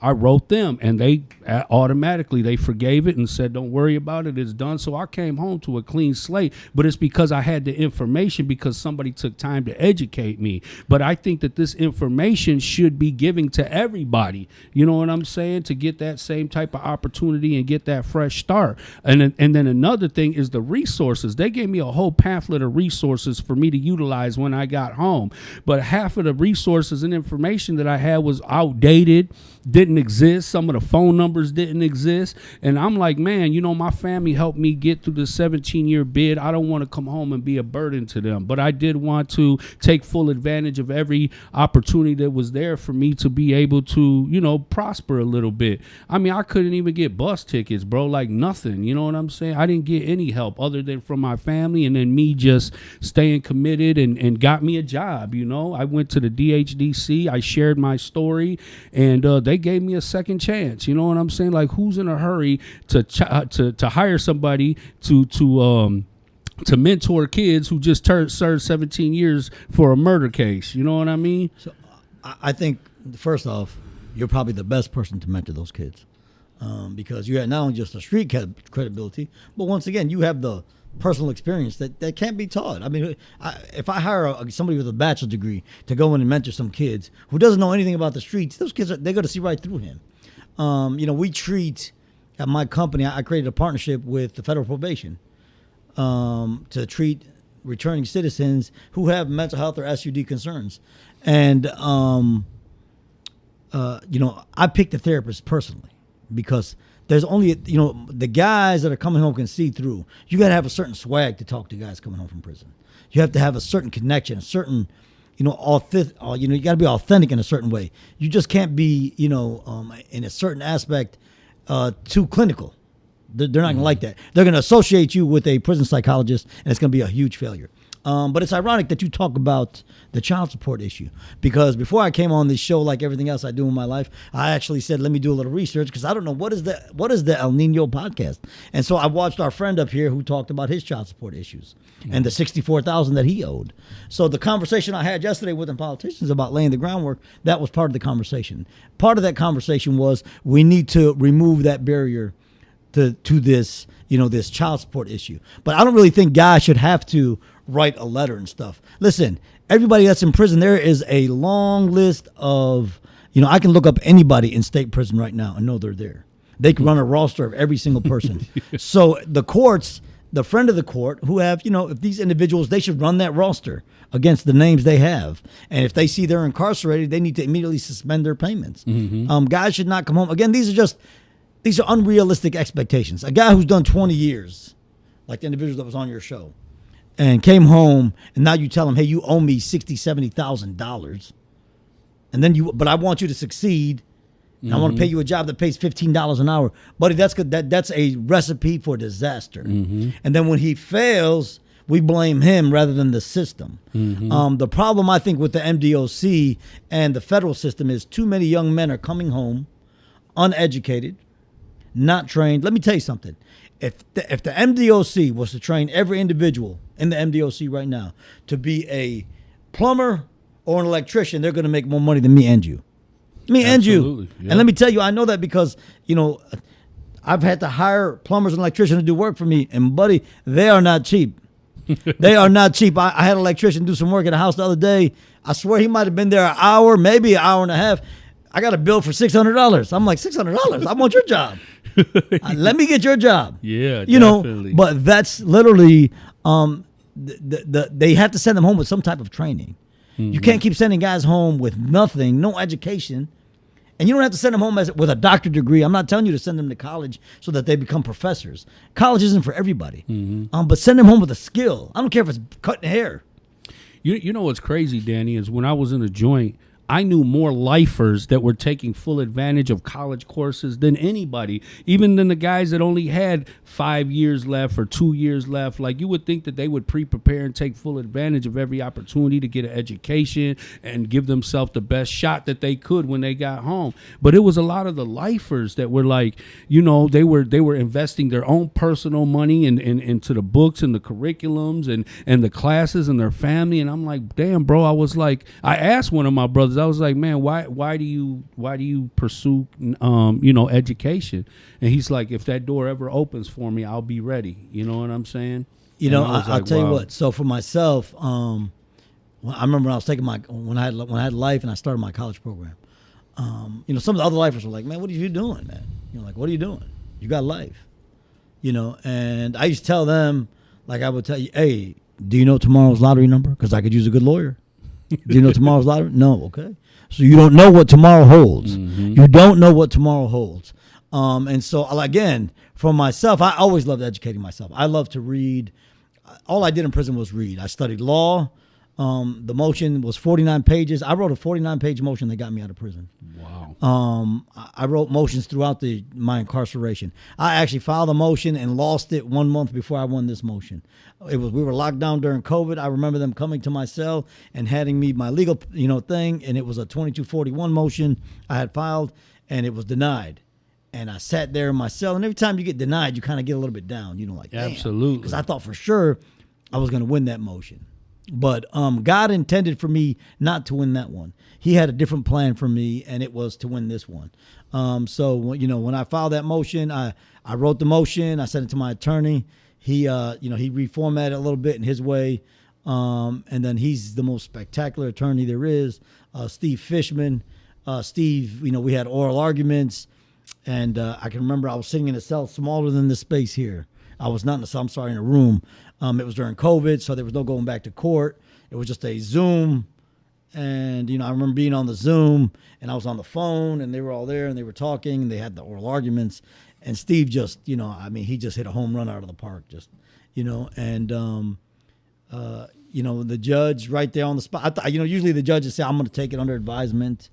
I wrote them, and they automatically, they forgave it and said, don't worry about it, it's done. So I came home to a clean slate, but it's because I had the information, because somebody took time to educate me. But I think that this information should be given to everybody, you know what I'm saying, to get that same type of opportunity and get that fresh start. And then another thing is the resources. They gave me a whole pamphlet of resources for me to utilize when I got home, but half of the resources and information that I had was outdated, didn't exist. Some of the phone numbers didn't exist. And I'm like, man, my family helped me get through the 17-year bid. I don't want to come home and be a burden to them, but I did want to take full advantage of every opportunity that was there for me to be able to, prosper a little bit. I mean, I couldn't even get bus tickets, bro, like nothing. You know what I'm saying? I didn't get any help other than from my family, and then me just staying committed and got me a job. I went to the DHDC. I shared my story, and they gave me a second chance. You know what I'm saying? Like, who's in a hurry to hire somebody to mentor kids who just served 17 years for a murder case? You know what I mean? So I think, first off, you're probably the best person to mentor those kids. because you have not only just the street credibility, but once again, you have the personal experience that can't be taught. I mean, if I hire somebody with a bachelor's degree to go in and mentor some kids who doesn't know anything about the streets, those kids, they're going to see right through him. We treat, at my company, I created a partnership with the federal probation to treat returning citizens who have mental health or SUD concerns. And, I picked the therapist personally because there's only, the guys that are coming home can see through. You got to have a certain swag to talk to guys coming home from prison. You have to have a certain connection, a certain, you got to be authentic in a certain way. You just can't be, in a certain aspect, too clinical. They're not going to like that. They're going to associate you with a prison psychologist, and it's going to be a huge failure. But it's ironic that you talk about the child support issue, because before I came on this show, like everything else I do in my life, I actually said, let me do a little research because I don't know what is the El Nino podcast. And so I watched our friend up here who talked about his child support issues and the $64,000 that he owed. So the conversation I had yesterday with the politicians about laying the groundwork, that was part of the conversation. Part of that conversation was we need to remove that barrier to this, this child support issue. But I don't really think guys should have to write a letter and stuff. Listen, everybody that's in prison, there is a long list of, I can look up anybody in state prison right now and know they're there. They can run a roster of every single person. So the courts, the friend of the court who have, if these individuals, they should run that roster against the names they have. And if they see they're incarcerated, they need to immediately suspend their payments. Guys should not come home. Again, these are unrealistic expectations. A guy who's done 20 years, like the individual that was on your show, and came home, and now you tell him, hey, you owe me $60,000, $70,000, and then but I want you to succeed, and I want to pay you a job that pays $15 an hour, buddy. That's good. That's a recipe for disaster. And then when he fails, we blame him rather than the system. The problem I think with the MDOC and the federal system is too many young men are coming home uneducated, not trained. Let me tell you something. If the MDOC was to train every individual in the MDOC right now to be a plumber or an electrician, they're going to make more money than me and you. And you. Yeah. And let me tell you, I know that because, I've had to hire plumbers and electricians to do work for me. And, buddy, they are not cheap. They are not cheap. I had an electrician do some work at a house the other day. I swear he might have been there an hour, maybe an hour and a half. I got a bill for $600. I'm like, $600? I want your job. Let me get your job. Yeah, definitely. But that's literally they have to send them home with some type of training. You can't keep sending guys home with nothing, no education, and you don't have to send them home with a doctorate degree. I'm not telling you to send them to college so that they become professors. College isn't for everybody, but send them home with a skill. I don't care if it's cutting hair. You know what's crazy, Danny, is when I was in a joint, I knew more lifers that were taking full advantage of college courses than anybody, even than the guys that only had 5 years left or 2 years left. Like, you would think that they would pre-prepare and take full advantage of every opportunity to get an education and give themselves the best shot that they could when they got home. But it was a lot of the lifers that were like, they were investing their own personal money into the books and the curriculums and the classes and their family. And I'm like, damn, bro, I asked one of my brothers, I was like, man, why do you pursue education? And he's like, if that door ever opens for me, I'll be ready. You know what I'm saying? I'll tell you what. So for myself, I remember when I was taking when I had life and I started my college program. Some of the other lifers were like, man, what are you doing, man? Like, what are you doing? You got life, And I used to tell them, like I would tell you, hey, do you know tomorrow's lottery number? Because I could use a good lawyer. Do you know tomorrow's lottery? No, okay. So you don't know what tomorrow holds. You don't know what tomorrow holds. And so, again, for myself, I always loved educating myself. I love to read. All I did in prison was read. I studied law. The motion was 49 pages. I wrote a 49-page motion that got me out of prison. Wow. I wrote motions throughout my incarceration. I actually filed a motion and lost it 1 month before I won this motion. We were locked down during COVID. I remember them coming to my cell and handing me my legal, thing, and it was a 2241 motion I had filed, and it was denied. And I sat there in my cell, and every time you get denied, you kind of get a little bit down, like, damn. Absolutely. Because I thought for sure I was going to win that motion. But God intended for me not to win that one. He had a different plan for me, and it was to win this one. So when I filed that motion, I wrote the motion. I sent it to my attorney. He he reformatted it a little bit in his way, and then he's the most spectacular attorney there is, Steve Fishman. Steve, we had oral arguments, and I can remember I was sitting in a cell smaller than this space here. I was not in a cell, in a room. It was during COVID, so there was no going back to court. It was just a Zoom. And, I remember being on the Zoom, and I was on the phone, and they were all there, and they were talking, and they had the oral arguments. And Steve just, he just hit a home run out of the park, and the judge right there on the spot. Usually the judges say, I'm going to take it under advisement.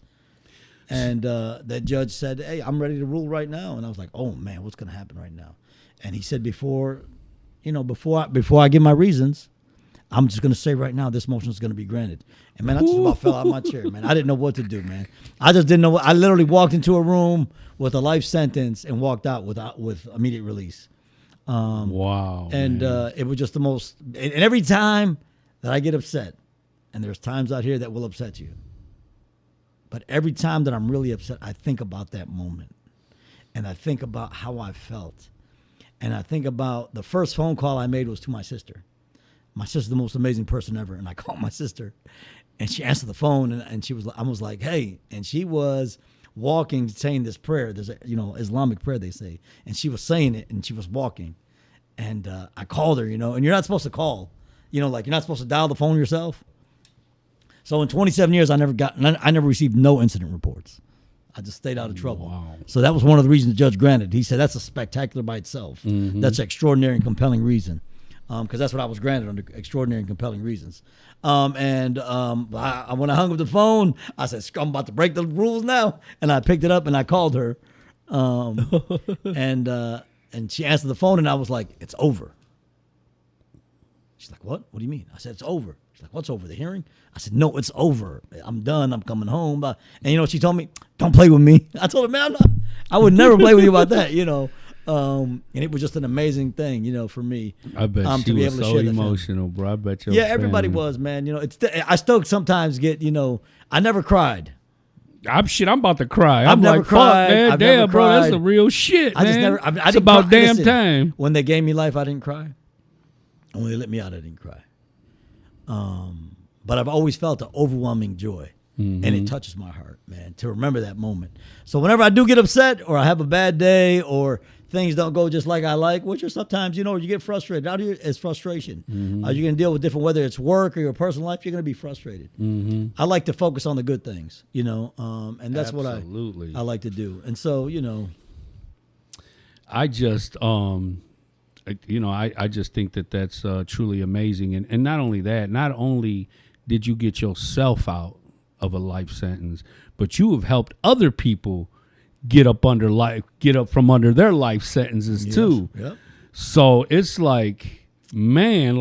And that judge said, hey, I'm ready to rule right now. And I was like, oh, man, what's going to happen right now? And he said, before I give my reasons, I'm just going to say right now this motion is going to be granted. And, man, I just about fell out of my chair, man. I didn't know what to do, man. I just didn't know. I literally walked into a room with a life sentence and walked out with immediate release. Wow. And it was just the most – and every time that I get upset, and there's times out here that will upset you, but every time that I'm really upset, I think about that moment. And I think about how I felt. And I think about the first phone call I made was to my sister. My sister's the most amazing person ever. And I called my sister, and she answered the phone, and I was like, hey. And she was walking, saying this prayer. There's a, Islamic prayer, they say. And she was saying it, and she was walking. And I called her, and you're not supposed to call. You're not supposed to dial the phone yourself. So in 27 years, I never received no incident reports. I just stayed out of trouble. Wow. So that was one of the reasons the judge granted. He said that's a spectacular by itself. Mm-hmm. That's an extraordinary and compelling reason. Because that's what I was granted under extraordinary and compelling reasons. When I hung up the phone, I said, I'm about to break the rules now. And I picked it up and I called her. And she answered the phone, and I was like, it's over. She's like, what? What do you mean? I said, it's over. She's like, what's over, the hearing? I said, no, it's over. I'm done. I'm coming home. And you know what she told me? Don't play with me. I told her, man, I would never play with you about that, And it was just an amazing thing, for me. I bet she to be was able to so share that emotional, bro. I bet you. Yeah, everybody was, man. I still sometimes get, I never cried. I'm about to cry. I've never like, cried. fuck, man, I've damn, never bro, cried. that's the real shit, I man. just never. I it's didn't about cry. damn Listen, time. When they gave me life, I didn't cry. And when they let me out, I didn't cry. But I've always felt an overwhelming joy, and it touches my heart, man, to remember that moment. So whenever I do get upset, or I have a bad day, or things don't go just like I like, which are sometimes, you get frustrated. Out here is frustration. You're going to deal with different, whether it's work or your personal life, you're going to be frustrated. I like to focus on the good things, and that's Absolutely. what I like to do. And so, I just, I just think that that's truly amazing. And not only that, not only did you get yourself out of a life sentence, but you have helped other people get up from under their life sentences too. Yep. So it's like, man,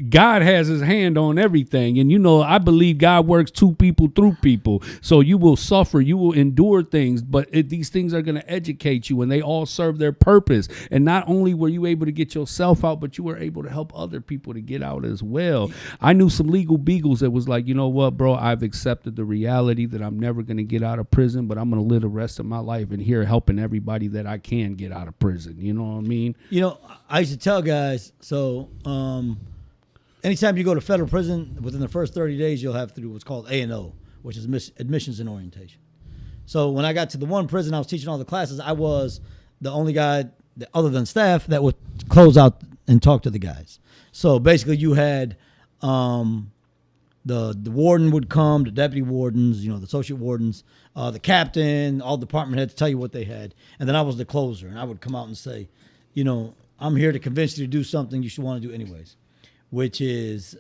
God has his hand on everything. And, I believe God works to people through people. So you will suffer, you will endure things, but these things are going to educate you, and they all serve their purpose. And not only were you able to get yourself out, but you were able to help other people to get out as well. I knew some legal beagles that was like, you know what, bro, I've accepted the reality that I'm never going to get out of prison, but I'm going to live the rest of my life in here helping everybody that I can get out of prison. You know what I mean? I used to tell guys, anytime you go to federal prison, within the first 30 days, you'll have to do what's called A&O, which is admissions and orientation. So when I got to the one prison, I was teaching all the classes. I was the only guy, other than staff, that would close out and talk to the guys. So basically you had the warden would come, the deputy wardens, the associate wardens, the captain, all department heads tell you what they had. And then I was the closer, and I would come out and say, I'm here to convince you to do something you should want to do anyways, which is,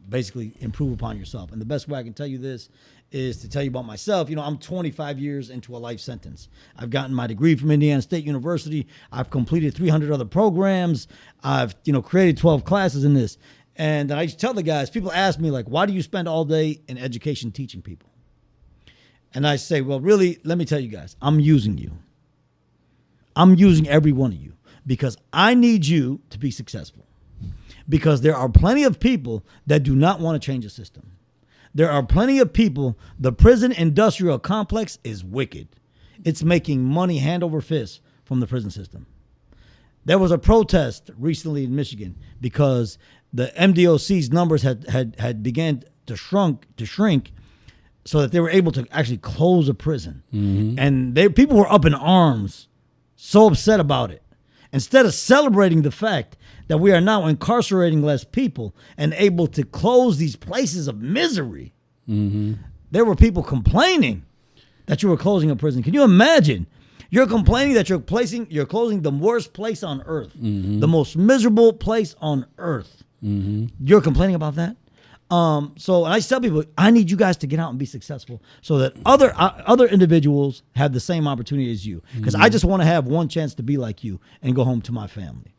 basically improve upon yourself. And the best way I can tell you this is to tell you about myself. I'm 25 years into a life sentence. I've gotten my degree from Indiana State University. I've completed 300 other programs. I've, created 12 classes in this. And I used to tell the guys, people ask me, like, why do you spend all day in education teaching people? And I say, well, really, let me tell you guys, I'm using you. I'm using every one of you because I need you to be successful. because there are plenty of people that do not want to change the system. There are plenty of people. The prison industrial complex is wicked. It's making money hand over fist from the prison system. There was a protest recently in Michigan because the MDOC's numbers had began to shrink so that they were able to actually close a prison. Mm-hmm. And people were up in arms, so upset about it. Instead of celebrating the fact that we are now incarcerating less people and able to close these places of misery, mm-hmm. there were people complaining that you were closing a prison. Can you imagine? You're complaining that you're closing the worst place on earth, mm-hmm. the most miserable place on earth. Mm-hmm. You're complaining about that? So I tell people, I need you guys to get out and be successful so that other individuals have the same opportunity as you. Because I just want to have one chance to be like you and go home to my family.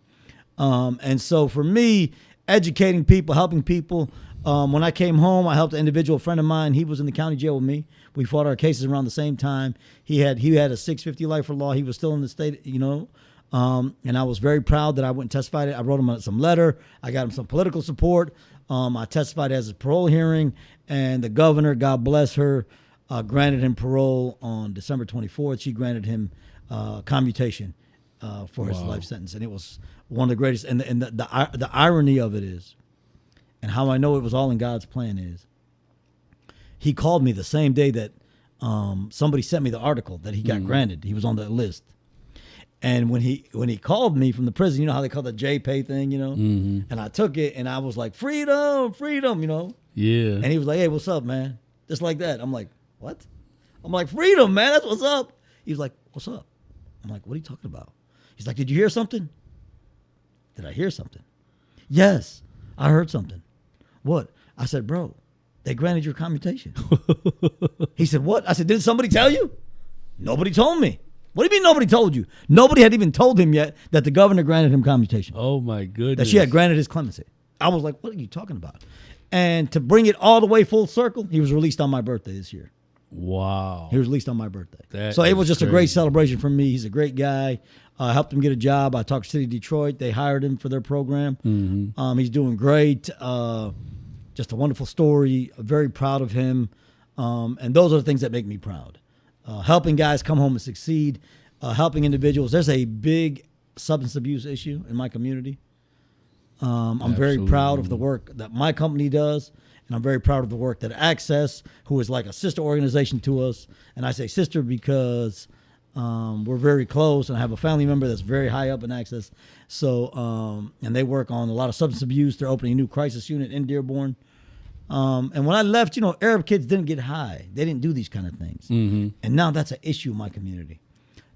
And so for me, educating people, helping people. When I came home, I helped an individual friend of mine. He was in the county jail with me. We fought our cases around the same time. He had a 650 life for law. He was still in the state, and I was very proud that I went and testified. I wrote him some letter. I got him some political support. I testified as a parole hearing, and the governor, God bless her, granted him parole on December 24th. She granted him commutation for his life sentence, and it was one of the greatest. And the irony of it is, and how I know it was all in God's plan is, he called me the same day that somebody sent me the article that he got granted. He was on the list. And when he called me from the prison, you know how they call the JPay thing, mm-hmm. and I took it and I was like, freedom, Yeah. And he was like, hey, what's up, man? Just like that. I'm like, what? I'm like, freedom, man, that's what's up. He was like, what's up? I'm like, what are you talking about? He's like, did you hear something? Did I hear something? Yes, I heard something. What? I said, bro, they granted your commutation. He said, what? I said, did somebody tell you? Nobody told me. What do you mean nobody told you? Nobody had even told him yet that the governor granted him commutation. Oh, my goodness. That she had granted his clemency. I was like, what are you talking about? And to bring it all the way full circle, he was released on my birthday this year. Wow. He was released on my birthday. So it was just crazy. A great celebration for me. He's a great guy. I helped him get a job. I talked to City of Detroit. They hired him for their program. Mm-hmm. He's doing great. Just a wonderful story. Very proud of him. And those are the things that make me proud. Helping guys come home and succeed, helping individuals. There's a big substance abuse issue in my community. I'm very proud of the work that my company does, and I'm very proud of the work that Access, who is like a sister organization to us, and I say sister because we're very close, and I have a family member that's very high up in Access. So, and they work on a lot of substance abuse. They're opening a new crisis unit in Dearborn. And when I left, Arab kids didn't get high. They didn't do these kind of things. Mm-hmm. And now that's an issue in my community.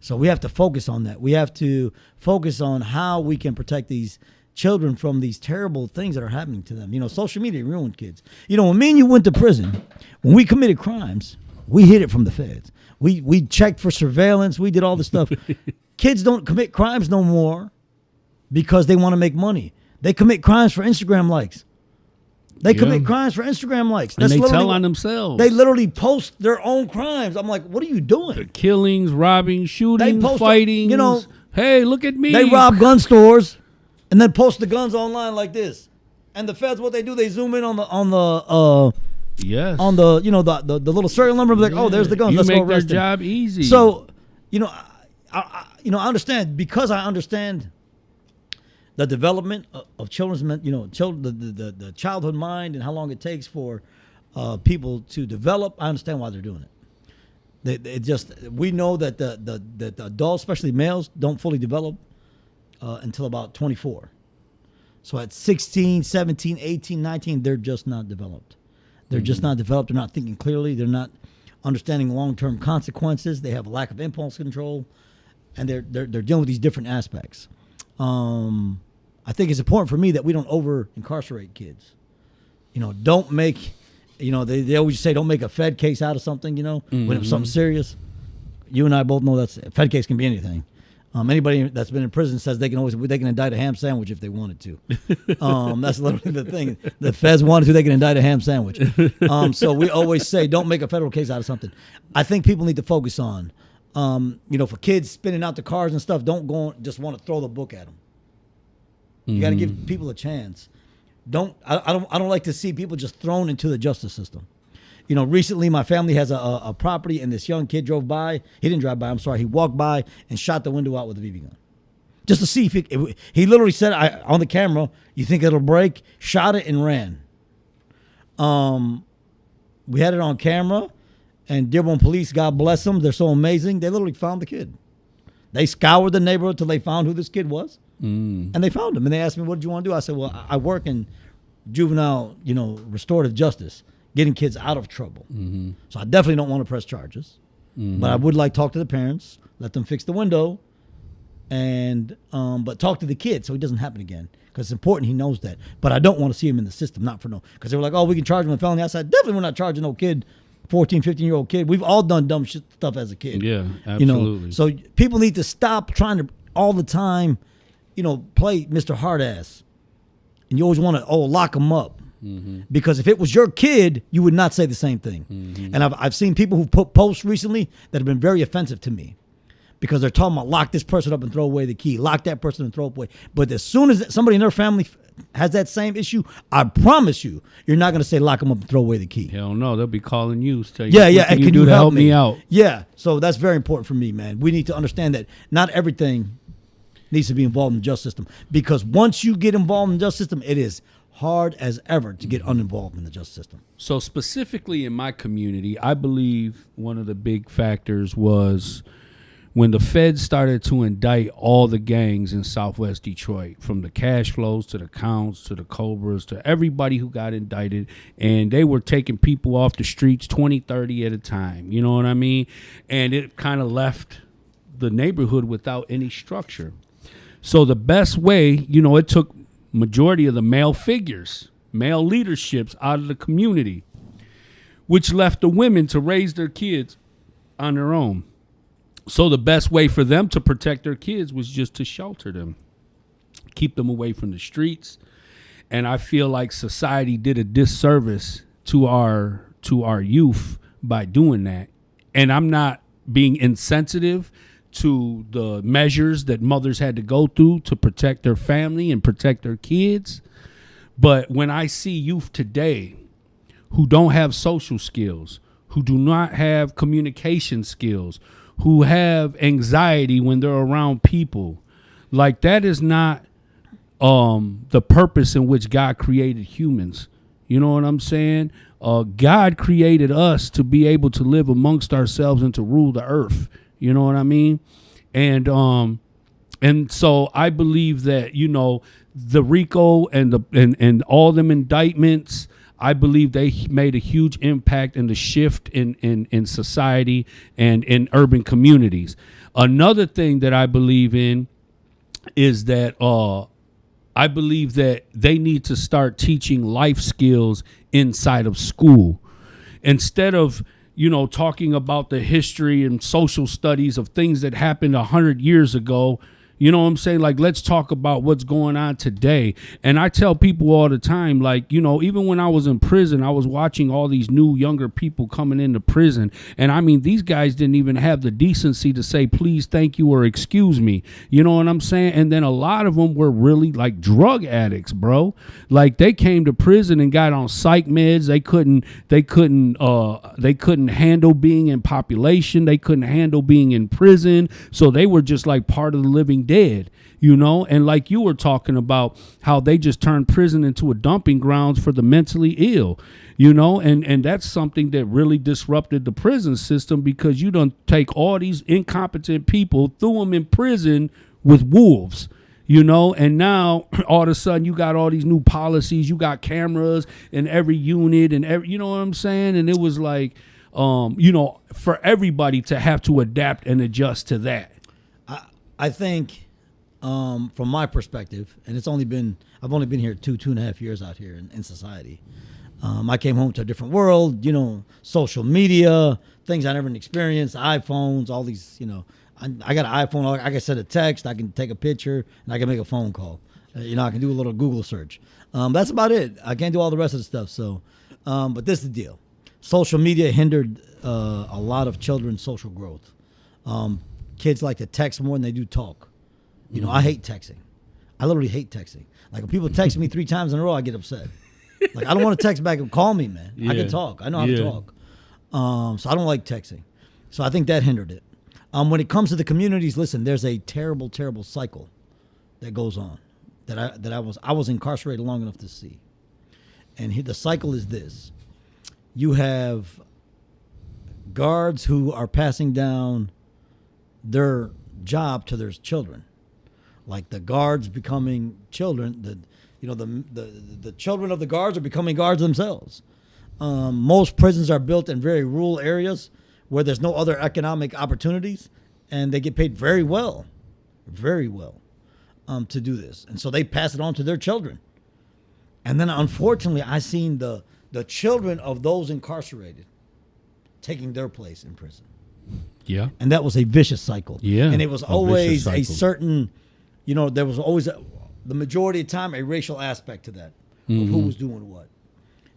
So we have to focus on that. We have to focus on how we can protect these children from these terrible things that are happening to them. Social media ruined kids. When me and you went to prison, when we committed crimes, we hid it from the feds. We checked for surveillance. We did all this stuff. Kids don't commit crimes no more because they want to make money. They commit crimes for Instagram likes. They commit crimes for Instagram likes. And they tell on themselves. They literally post their own crimes. I'm like, what are you doing? The killings, robbing, shooting, fighting. Hey, look at me. They rob gun stores and then post the guns online like this. And the feds, what they do, they zoom in on the the little serial number. Like, oh, there's the guns. You Let's make go arrest their job easy. So, I understand because I understand the development of children's, the childhood mind and how long it takes for people to develop. I understand why they're doing it. We know that the adults, especially males, don't fully develop until about 24. So at 16, 17, 18, 19, they're just not developed. They're just not developed. They're not thinking clearly. They're not understanding long-term consequences. They have a lack of impulse control, and they're dealing with these different aspects. I think it's important for me that we don't over-incarcerate kids. Don't make, they always say don't make a Fed case out of something, when it was something serious. You and I both know a Fed case can be anything. Anybody that's been in prison says they can indict a ham sandwich if they wanted to. That's literally the thing. The feds wanted to, they can indict a ham sandwich. So we always say don't make a federal case out of something. I think people need to focus on, for kids spinning out the cars and stuff, don't go just want to throw the book at them. You got to give people a chance I don't like to see people just thrown into the justice system. You know, recently my family has a property, and this young kid drove by. He didn't drive by. I'm sorry. He walked by and shot the window out with a BB gun, just to see if he literally said on the camera, "You think it'll break?" Shot it and ran. We had it on camera, and Dearborn police, God bless them, they're so amazing. They literally found the kid. They scoured the neighborhood till they found who this kid was, and they found him. And they asked me, "What did you want to do?" I said, "Well, I work in juvenile, restorative justice, getting kids out of trouble. So I definitely don't want to press charges, but I would like to talk to the parents, let them fix the window, and but talk to the kid so it doesn't happen again, because it's important he knows that. But I don't want to see him in the system, not for no, because they were like, oh, we can charge him with felony. I said, definitely we're not charging no kid, 14, 15-year-old kid. We've all done dumb stuff as a kid. Yeah, absolutely. So people need to stop trying to all the time, play Mr. Hardass. And you always want to, lock them up. Because if it was your kid, you would not say the same thing. And I've seen people who put posts recently that have been very offensive to me, because they're talking about lock this person up and throw away the key, lock that person and throw it away. But as soon as somebody in their family has that same issue, I promise you, you're not going to say lock them up and throw away the key. Hell no, they'll be calling you. Tell you, yeah. What can you do to help me out? Yeah, so that's very important for me, man. We need to understand that not everything needs to be involved in the justice system, because once you get involved in the justice system, it is hard as ever to get uninvolved in the justice system. So specifically in my community, I believe one of the big factors was when the feds started to indict all the gangs in Southwest Detroit, from the Cash Flows to the Counts to the Cobras to everybody who got indicted, and they were taking people off the streets 20, 30 at a time. You know what I mean? And it kind of left the neighborhood without any structure. So the best way, it took majority of the male figures, male leaderships out of the community, which left the women to raise their kids on their own. So the best way for them to protect their kids was just to shelter them, keep them away from the streets. And I feel like society did a disservice to our youth by doing that. And I'm not being insensitive to the measures that mothers had to go through to protect their family and protect their kids. But when I see youth today who don't have social skills, who do not have communication skills, who have anxiety when they're around people, like, that is not the purpose in which God created humans. You know what I'm saying? God created us to be able to live amongst ourselves and to rule the earth. You know what I mean? And so I believe that, the RICO and all them indictments, I believe they made a huge impact in the shift in society and in urban communities. Another thing that I believe in is that I believe that they need to start teaching life skills inside of school. Instead of talking about the history and social studies of things that happened 100 years ago. You know what I'm saying? Like, let's talk about what's going on today. And I tell people all the time, like, even when I was in prison, I was watching all these new younger people coming into prison. And I mean, these guys didn't even have the decency to say, please, thank you, or excuse me. You know what I'm saying? And then a lot of them were really like drug addicts, bro. Like, they came to prison and got on psych meds. They couldn't handle being in population. They couldn't handle being in prison. So they were just like part of the living dead, and like you were talking about how they just turned prison into a dumping grounds for the mentally ill, and that's something that really disrupted the prison system, because you don't take all these incompetent people, threw them in prison with wolves, and now all of a sudden you got all these new policies, you got cameras in every unit and every, you know what I'm saying? And it was like, for everybody to have to adapt and adjust to that. I think, from my perspective, and I've only been here two and a half years out here in society. I came home to a different world, social media, things I never experienced, iPhones, all these, I got an iPhone. I can send a text, I can take a picture, and I can make a phone call. I can do a little Google search. That's about it. I can't do all the rest of the stuff. So, but this is the deal. Social media hindered a lot of children's social growth. Kids like to text more than they do talk. I hate texting. I literally hate texting. Like when people text me 3 times in a row, I get upset. Like I don't want to text back and call me, man. I can talk. I know how to talk. So I don't like texting. So I think that hindered it. When it comes to the communities, listen, there's a terrible, terrible cycle that goes on that I was incarcerated long enough to see. And the cycle is this. You have guards who are passing down their job to their children. Like the guards becoming children, the children of the guards are becoming guards themselves. Most prisons are built in very rural areas where there's no other economic opportunities, and they get paid very well, to do this. And so they pass it on to their children. And then unfortunately, I seen the children of those incarcerated taking their place in prison. Yeah. And that was a vicious cycle. Yeah. And it was always a certain, there was always, the majority of the time, a racial aspect to that of who was doing what.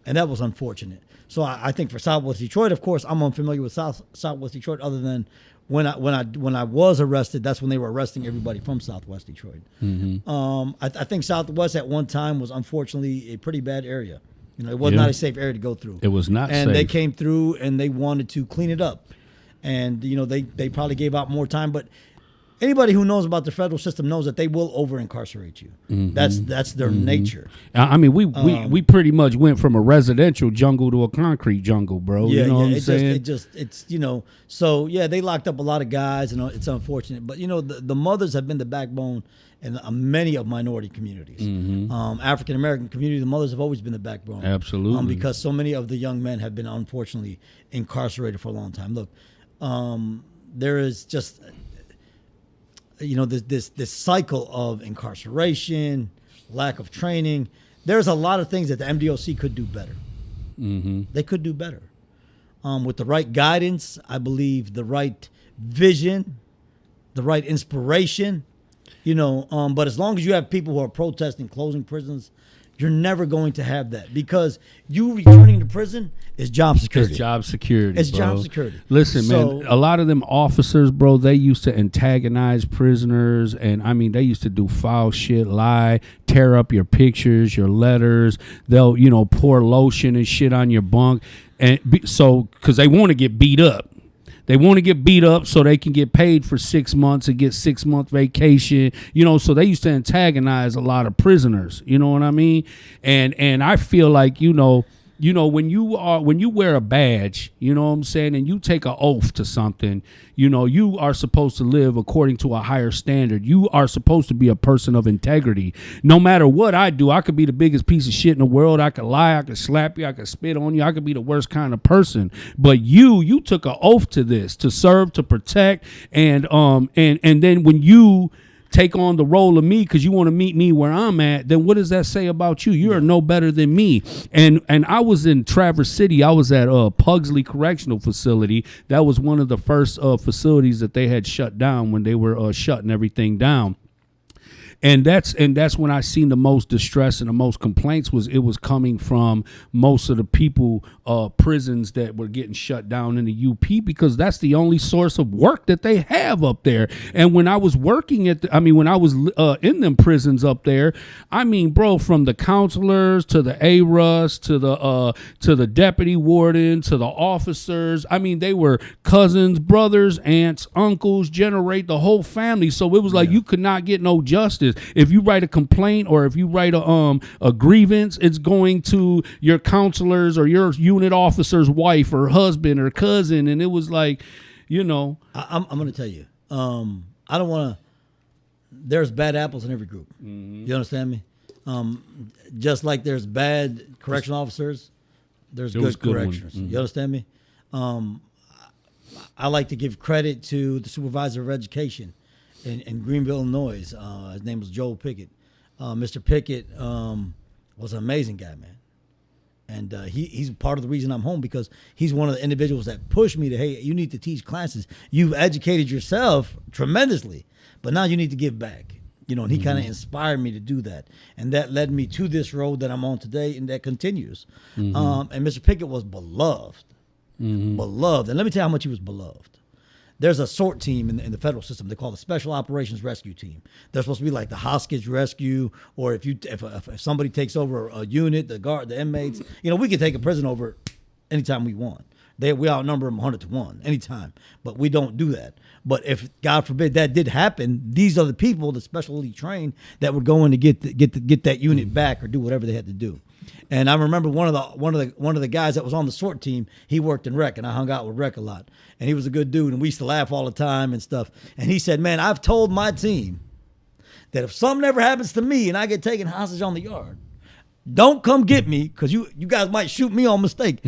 And that was unfortunate. So I think for Southwest Detroit, of course, I'm unfamiliar with Southwest Detroit other than when I was arrested, that's when they were arresting everybody from Southwest Detroit. I think Southwest at one time was unfortunately a pretty bad area. It was not a safe area to go through. It was not and safe. They came through and they wanted to clean it up. And, they probably gave out more time. But anybody who knows about the federal system knows that they will over-incarcerate you. That's their nature. I mean, we pretty much went from a residential jungle to a concrete jungle, bro. Yeah, you know what I'm saying? So, yeah, they locked up a lot of guys, and it's unfortunate. But, the mothers have been the backbone in many of minority communities. African-American community, the mothers have always been the backbone. Absolutely. Because so many of the young men have been, unfortunately, incarcerated for a long time. Look, there is just, this cycle of incarceration, lack of training. There's a lot of things that the MDOC could do better. They could do better. With the right guidance, I believe the right vision, the right inspiration, but as long as you have people who are protesting closing prisons, you're never going to have that, because you returning to prison is job security. It's job security. It's bro. job security. Listen, man, a lot of them officers, bro, they used to antagonize prisoners, and I mean, they used to do foul shit, lie, tear up your pictures, your letters. They'll, pour lotion and shit on your bunk, and because they want to get beat up. They want to get beat up so they can get paid for 6 months and get 6-month vacation, so they used to antagonize a lot of prisoners, you know what I mean? And I feel like, when you wear a badge, you know what I'm saying, and you take an oath to something, you are supposed to live according to a higher standard. You are supposed to be a person of integrity. No matter what I do, I could be the biggest piece of shit in the world. I could lie, I could slap you, I could spit on you, I could be the worst kind of person. But you took an oath to this, to serve, to protect, and then when you take on the role of me because you want to meet me where I'm at, then what does that say about you? You are no better than me. And I was in Traverse City. I was at Pugsley Correctional Facility. That was one of the first facilities that they had shut down when they were shutting everything down. And that's when I seen the most distress and the most complaints was coming from most of the people, prisons that were getting shut down in the UP, because that's the only source of work that they have up there. And when I was working when I was in them prisons up there, I mean, bro, from the counselors to the ARUS to the deputy warden to the officers, I mean, they were cousins, brothers, aunts, uncles, generate the whole family. So it was like you could not get no justice. If you write a complaint or if you write a grievance, it's going to your counselor's or your unit officer's wife or husband or cousin. And it was like, I'm going to tell you, I don't want to, there's bad apples in every group. You understand me? Just like there's bad correctional officers, there's good corrections. You understand me? I like to give credit to the supervisor of education in Greenville, Illinois. His name was Joel Pickett. Mr. Pickett was an amazing guy, man. And he's part of the reason I'm home, because he's one of the individuals that pushed me to, hey, you need to teach classes. You've educated yourself tremendously, but now you need to give back. And he kind of inspired me to do that. And that led me to this road that I'm on today, and that continues. And Mr. Pickett was beloved. Beloved. And let me tell you how much he was beloved. there's a SORT team in the federal system. They call the Special Operations Rescue Team. They're supposed to be like the hostage rescue, or if somebody takes over a unit, the inmates, we can take a prison over anytime we want. We outnumber them 100 to 1 anytime, but we don't do that. But if God forbid that did happen, these are the people, the specially trained, that would go in to get that unit back or do whatever they had to do. And I remember one of the guys that was on the SORT team. He worked in rec, and I hung out with rec a lot. And he was a good dude, and we used to laugh all the time and stuff. And he said, "Man, I've told my team that if something ever happens to me and I get taken hostage on the yard, don't come get me, because you guys might shoot me on mistake.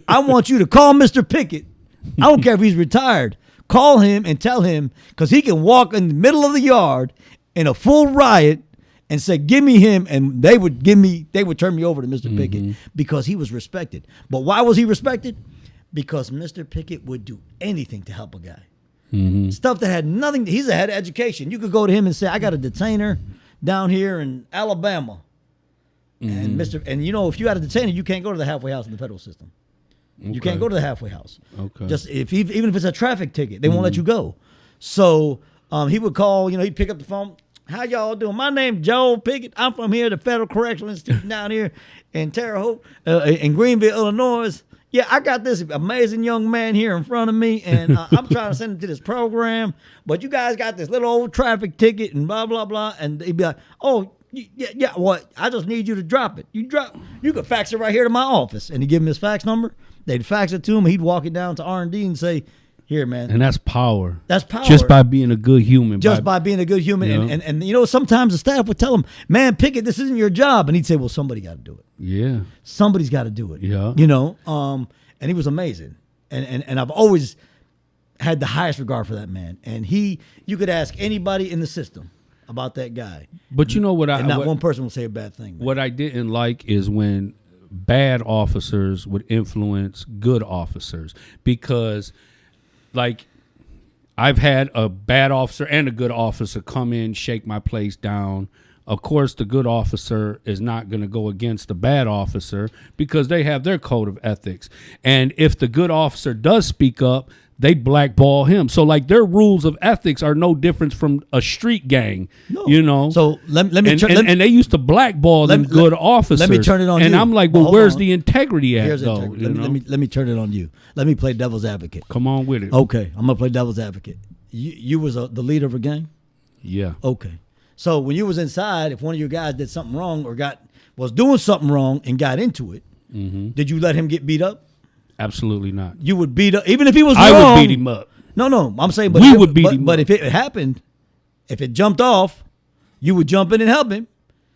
I want you to call Mr. Pickett. I don't care if he's retired. Call him and tell him, because he can walk in the middle of the yard in a full riot and say, 'Give me him,' and they would turn me over to Mr. Pickett, because he was respected. But why was he respected? Because Mr. Pickett would do anything to help a guy. Stuff that had nothing. He's had education. You could go to him and say, 'I got a detainer down here in Alabama.' And if you had a detainer, you can't go to the halfway house in the federal system. You can't go to the halfway house. Okay. Just even if it's a traffic ticket, they won't let you go. So he would call. He'd pick up the phone. "How y'all doing? My name's Joel Pickett. I'm from here, the Federal Correctional Institute down here in Terre Haute, in Greenville, Illinois. Yeah, I got this amazing young man here in front of me, and I'm trying to send him to this program. But you guys got this little old traffic ticket and blah blah blah." And he'd be like, "Oh, yeah. What? I just need you to drop it. You could fax it right here to my office." And he'd give him his fax number. They'd fax it to him. He'd walk it down to R&D and say, "Here, man." And that's power. That's power. Just by being a good human. By being a good human. And sometimes the staff would tell him, "Man, Pickett, this isn't your job." And he'd say, "Well, somebody got to do it. Yeah. Somebody's got to do it." Yeah. And he was amazing. And I've always had the highest regard for that man. And you could ask anybody in the system about that guy. But you know what? Not one person will say a bad thing. Man. What I didn't like is when bad officers would influence good officers, because like I've had a bad officer and a good officer come in, shake my place down. Of course, the good officer is not going to go against the bad officer because they have their code of ethics. And if the good officer does speak up, they blackball him. So like their rules of ethics are no different from a street gang, No. So let me and they used to blackball them good officers. Let me turn it on you. And I'm like, well, where's the integrity at, though? Integrity. Let me turn it on you. Let me play devil's advocate. Come on with it. Okay, I'm gonna play devil's advocate. You was the leader of a gang? Yeah. Okay. So when you was inside, if one of your guys did something wrong or was doing something wrong and got into it, did you let him get beat up? Absolutely not. You would beat up, even if he was wrong. I would beat him up. No, I'm saying, we would beat him up. But if it happened, if it jumped off, you would jump in and help him.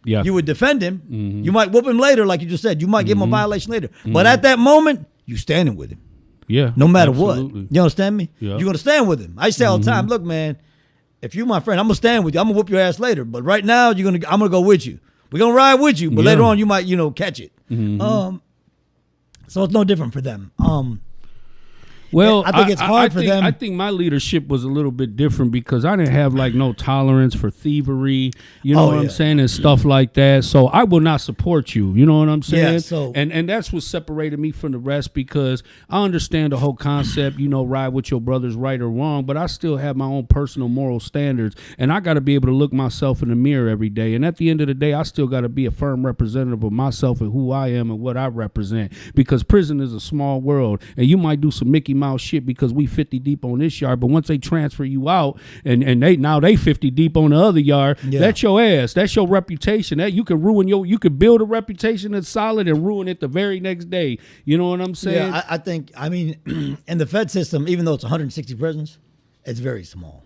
Yeah. You would defend him. You might whoop him later, like you just said. You might give him a violation later. But at that moment, you standing with him. Yeah. No matter absolutely. what. You understand me? Yeah. You're going to stand with him. I say all the time, look, man, if you're my friend, I'm going to stand with you. I'm going to whoop your ass later. But right now, I'm going to go with you. We're going to ride with you. But later on, you might, catch it. So it's no different for them. Well, I think it's hard for them. I think my leadership was a little bit different because I didn't have like no tolerance for thievery, I'm saying, and stuff like that. So I will not support you. You know what I'm saying? Yeah, so and that's what separated me from the rest, because I understand the whole concept, ride with your brothers, right or wrong, but I still have my own personal moral standards, and I got to be able to look myself in the mirror every day. And at the end of the day, I still got to be a firm representative of myself and who I am and what I represent, because prison is a small world, and you might do some Mickey Mouse shit because we 50 deep on this yard, but once they transfer you out and they 50 deep on the other yard, that's your ass, that's your reputation. That you can ruin you could build a reputation that's solid and ruin it the very next day. You know what I'm saying? Yeah, I think in the Fed system, even though it's 160 prisons, it's very small.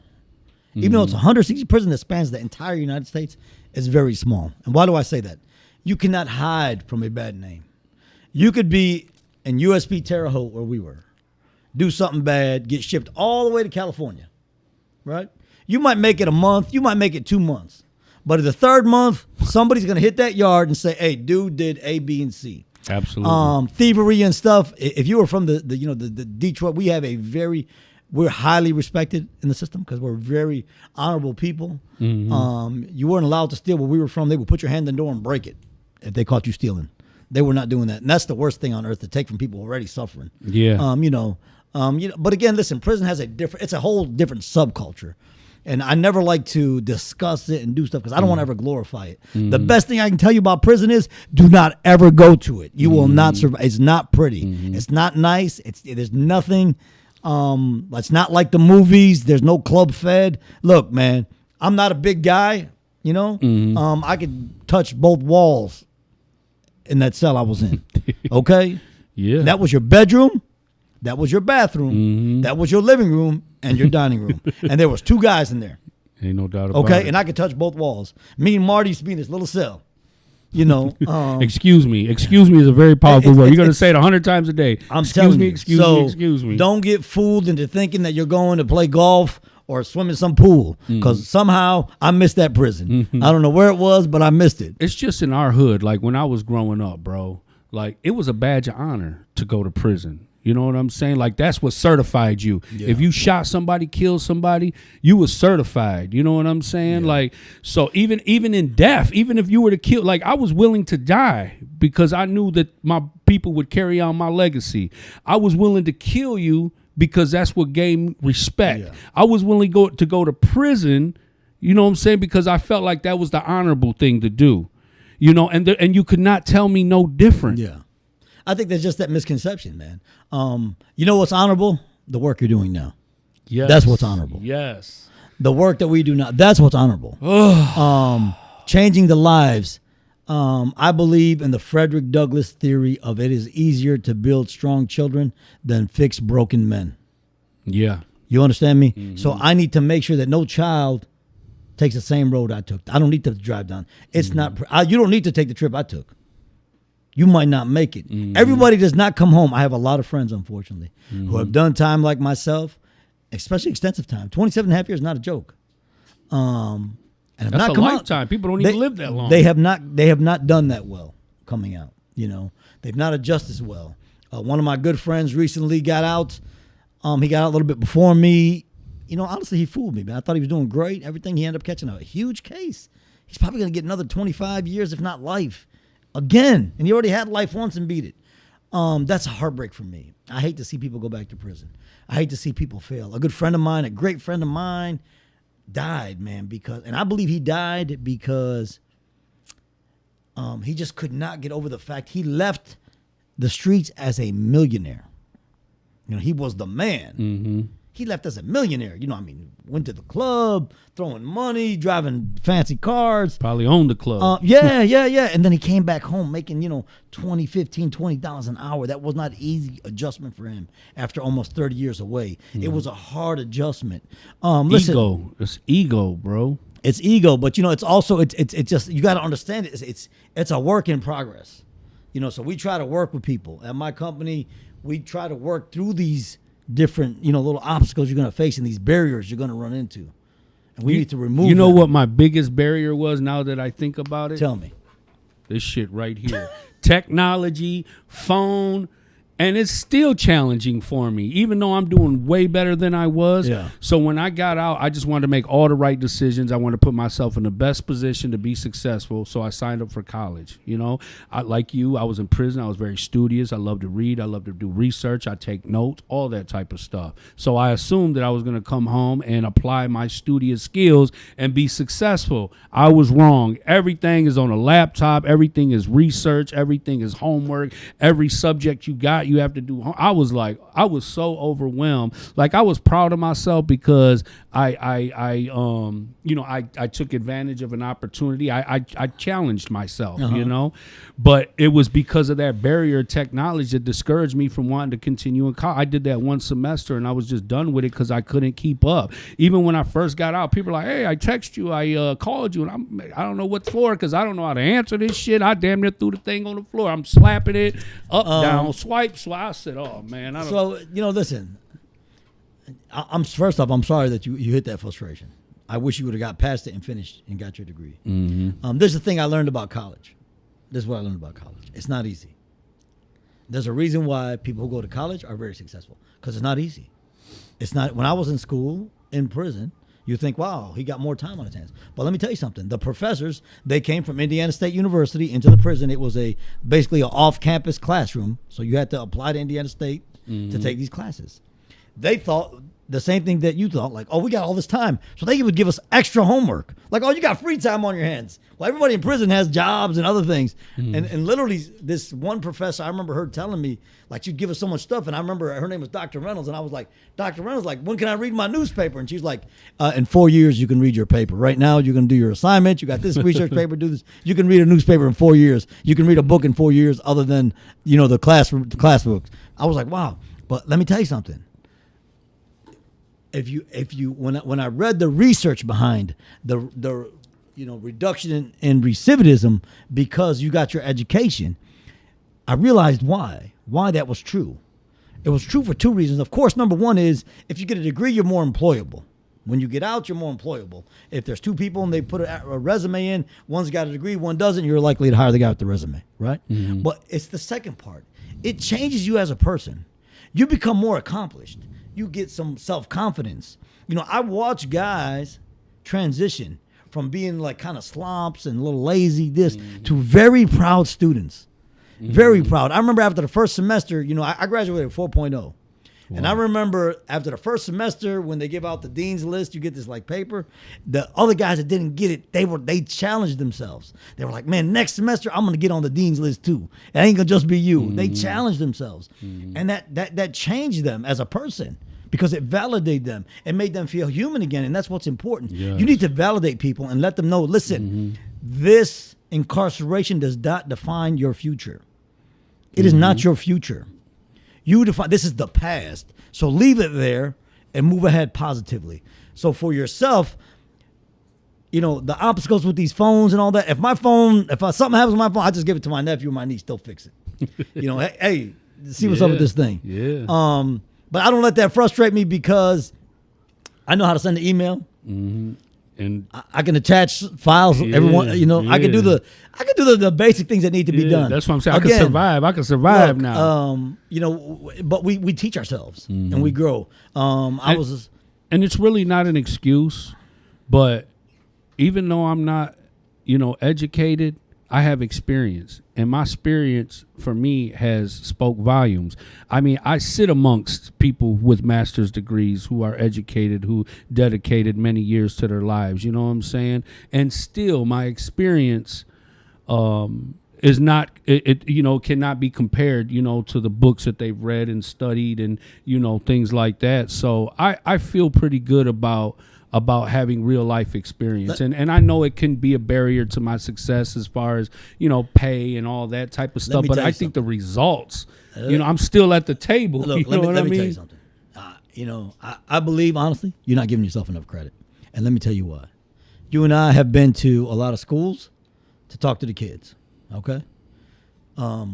Even though it's 160 prisons that spans the entire United States, it's very small. And why do I say that? You cannot hide from a bad name. You could be in USP Terre Haute, where we were, do something bad, get shipped all the way to California, right? You might make it a month, you might make it 2 months. But in the third month, somebody's going to hit that yard and say, hey, dude did A, B, and C. Absolutely. Thievery and stuff. If you were from the Detroit, we're highly respected in the system because we're very honorable people. You weren't allowed to steal where we were from. They would put your hand in the door and break it if they caught you stealing. They were not doing that. And that's the worst thing on earth, to take from people already suffering. Yeah. But again, listen, prison has it's a whole different subculture. And I never like to discuss it and do stuff because I don't want to ever glorify it. The best thing I can tell you about prison is do not ever go to it. You will not survive. It's not pretty. It's not nice. There's nothing. It's not like the movies. There's no Club Fed. Look, man, I'm not a big guy. I could touch both walls in that cell I was in. Okay? Yeah. That was your bedroom. That was your bathroom. That was your living room and your dining room. And there was 2 guys in there. Ain't no doubt about it. Okay, and I could touch both walls. Me and Marty used to be in this little cell. Excuse me. Excuse me is a very powerful word. You're going to say it 100 times a day. I'm telling you. Excuse me. Don't get fooled into thinking that you're going to play golf or swim in some pool because somehow I missed that prison. I don't know where it was, but I missed it. It's just in our hood. Like when I was growing up, bro, like it was a badge of honor to go to prison. You know what I'm saying? Like that's what certified you. Yeah. If you shot somebody, killed somebody, you was certified. You know what I'm saying? Yeah. Like, so even in death, even if you were to kill, like I was willing to die because I knew that my people would carry on my legacy. I was willing to kill you because that's what gave respect. Yeah. I was willing to go to prison, you know what I'm saying? Because I felt like that was the honorable thing to do, and you could not tell me no different. Yeah. I think there's just that misconception, man. You know what's honorable? The work you're doing now. Yes. That's what's honorable. Yes. The work that we do now, that's what's honorable. Changing the lives. I believe in the Frederick Douglass theory of it is easier to build strong children than fix broken men. Yeah. You understand me? Mm-hmm. So I need to make sure that no child takes the same road I took. I don't need to drive down. It's not. You don't need to take the trip I took. You might not make it. Everybody does not come home. I have a lot of friends, unfortunately, who have done time like myself, especially extensive time. 27 and a half years is not a joke. And that's not a lifetime. People don't even live that long. They have not done that well coming out. They've not adjusted as well. One of my good friends recently got out. He got out a little bit before me. Honestly, he fooled me, man. I thought he was doing great. Everything he ended up catching a huge case. He's probably going to get another 25 years, if not life. Again, and he already had life once and beat it. That's a heartbreak for me. I hate to see people go back to prison. I hate to see people fail. A good friend of mine, a great friend of mine, died, man, and I believe he died because he just could not get over the fact he left the streets as a millionaire. He was the man. Mm-hmm. He left as a millionaire. Went to the club, throwing money, driving fancy cars. Probably owned the club. Yeah. And then he came back home making, $20, $15, $20 an hour. That was not easy adjustment for him after almost 30 years away. It was a hard adjustment. Listen, ego. It's ego, bro. It's ego, but it's also it's just you got to understand it. It's a work in progress. So we try to work with people at my company. We try to work through these different, little obstacles you're going to face and these barriers you're going to run into. And we need to remove You know them. what my biggest barrier was now that I think about it? Tell me. This shit right here. Technology, phone, and it's still challenging for me, even though I'm doing way better than I was. Yeah. So when I got out, I just wanted to make all the right decisions. I wanted to put myself in the best position to be successful. So I signed up for college. Like you, I was in prison. I was very studious. I love to read. I love to do research. I take notes, all that type of stuff. So I assumed that I was going to come home and apply my studious skills and be successful. I was wrong. Everything is on a laptop. Everything is research. Everything is homework. Every subject you got, you have to do. I was so overwhelmed. Like I was proud of myself because I took advantage of an opportunity. I challenged myself, but it was because of that barrier of technology that discouraged me from wanting to continue in college. I did that one semester and I was just done with it because I couldn't keep up. Even when I first got out, people were like, "Hey, I text you, I called you, and I don't know what for because I don't know how to answer this shit." I damn near threw the thing on the floor. I'm slapping it up, down, swipe. So I said, "Oh man, I don't." So listen. First off, I'm sorry that you hit that frustration. I wish you would have got past it and finished and got your degree. Mm-hmm. There's the thing I learned about college. This is what I learned about college. It's not easy. There's a reason why people who go to college are very successful because it's not easy. It's not. When I was in school, in prison, you think, wow, he got more time on his hands. But let me tell you something. The professors, they came from Indiana State University into the prison. It was basically an off-campus classroom. So you had to apply to Indiana State to take these classes. they thought the same thing that you thought, like, oh, we got all this time. So they would give us extra homework. Like, oh, you got free time on your hands. Well, everybody in prison has jobs and other things. And literally, this one professor, I remember her telling me, like, she'd give us so much stuff. And I remember her name was Dr. Reynolds. And I was like, Dr. Reynolds, like, when can I read my newspaper? And she's like, in 4 years, you can read your paper. Right now, you're going to do your assignment. You got this research paper, do this. You can read a newspaper in 4 years. You can read a book in 4 years other than, the class books. I was like, wow. But let me tell you something. When I read the research behind the reduction in recidivism because you got your education, I realized why that was true. It was true for two reasons. Of course, number one is if you get a degree, you're more employable. When you get out, you're more employable. If there's two people and they put a resume in, one's got a degree, one doesn't, you're likely to hire the guy with the resume, right? Mm-hmm. But it's the second part. It changes you as a person. You become more accomplished. You get some self-confidence. I watch guys transition from being like kind of slumps and a little lazy, to very proud students. Very proud. I remember after the first semester, I graduated 4.0. Wow. And I remember after the first semester when they give out the dean's list, you get this like paper. The other guys that didn't get it, they challenged themselves. They were like, man, next semester I'm going to get on the dean's list too. It ain't going to just be you. They challenged themselves. And that changed them as a person because it validated them. It made them feel human again. And that's what's important. Yes. You need to validate people and let them know, listen, this incarceration does not define your future. It is not your future. You define, this is the past. So leave it there and move ahead positively. So for yourself, the obstacles with these phones and all that. If something happens with my phone, I just give it to my nephew or my niece. They'll fix it. Hey, see what's up with this thing. Yeah. But I don't let that frustrate me because I know how to send an email. Mm-hmm. And I can attach files. Everyone, I can do the basic things that need to be done. That's what I'm saying. I can survive now. But we teach ourselves and we grow. And it's really not an excuse, but even though I'm not, educated, I have experience, and my experience for me has spoke volumes. I mean, I sit amongst people with master's degrees who are educated, who dedicated many years to their lives. You know what I'm saying? And still, my experience is not cannot be compared to the books that they've read and studied and things like that. So I feel pretty good about having real life experience. And I know it can be a barrier to my success as far as, pay and all that type of stuff. But I think the results, I'm still at the table. Look, let me tell you something. I believe, honestly, you're not giving yourself enough credit. And let me tell you why. You and I have been to a lot of schools to talk to the kids, okay?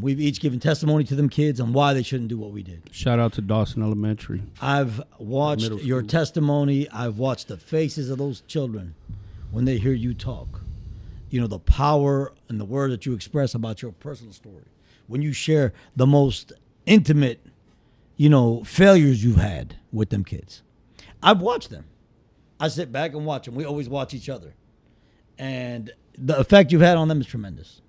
We've each given testimony to them kids on why they shouldn't do what we did. Shout out to Dawson Elementary. I've watched your testimony. I've watched the faces of those children when they hear you talk. The power and the word that you express about your personal story. When you share the most intimate, failures you've had with them kids. I've watched them. I sit back and watch them. We always watch each other. And the effect you've had on them is tremendous.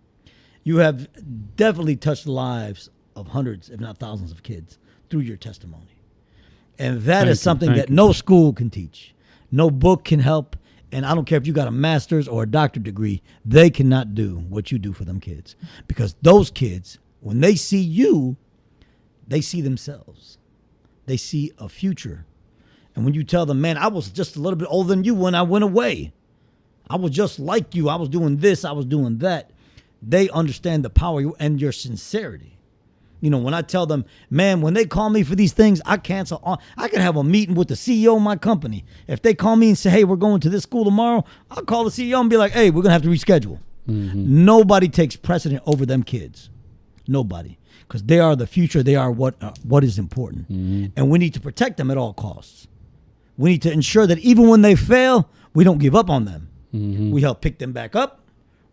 You have definitely touched the lives of hundreds, if not thousands of kids through your testimony. And that is something that no school can teach. No book can help. And I don't care if you got a master's or a doctorate degree, they cannot do what you do for them kids. Because those kids, when they see you, they see themselves. They see a future. And when you tell them, man, I was just a little bit older than you when I went away. I was just like you. I was doing this. I was doing that. They understand the power and your sincerity. When I tell them, man, when they call me for these things, I cancel. I can have a meeting with the CEO of my company. If they call me and say, hey, we're going to this school tomorrow, I'll call the CEO and be like, hey, we're going to have to reschedule. Mm-hmm. Nobody takes precedent over them kids. Nobody. Because they are the future. They are what is important. Mm-hmm. And we need to protect them at all costs. We need to ensure that even when they fail, we don't give up on them. Mm-hmm. We help pick them back up,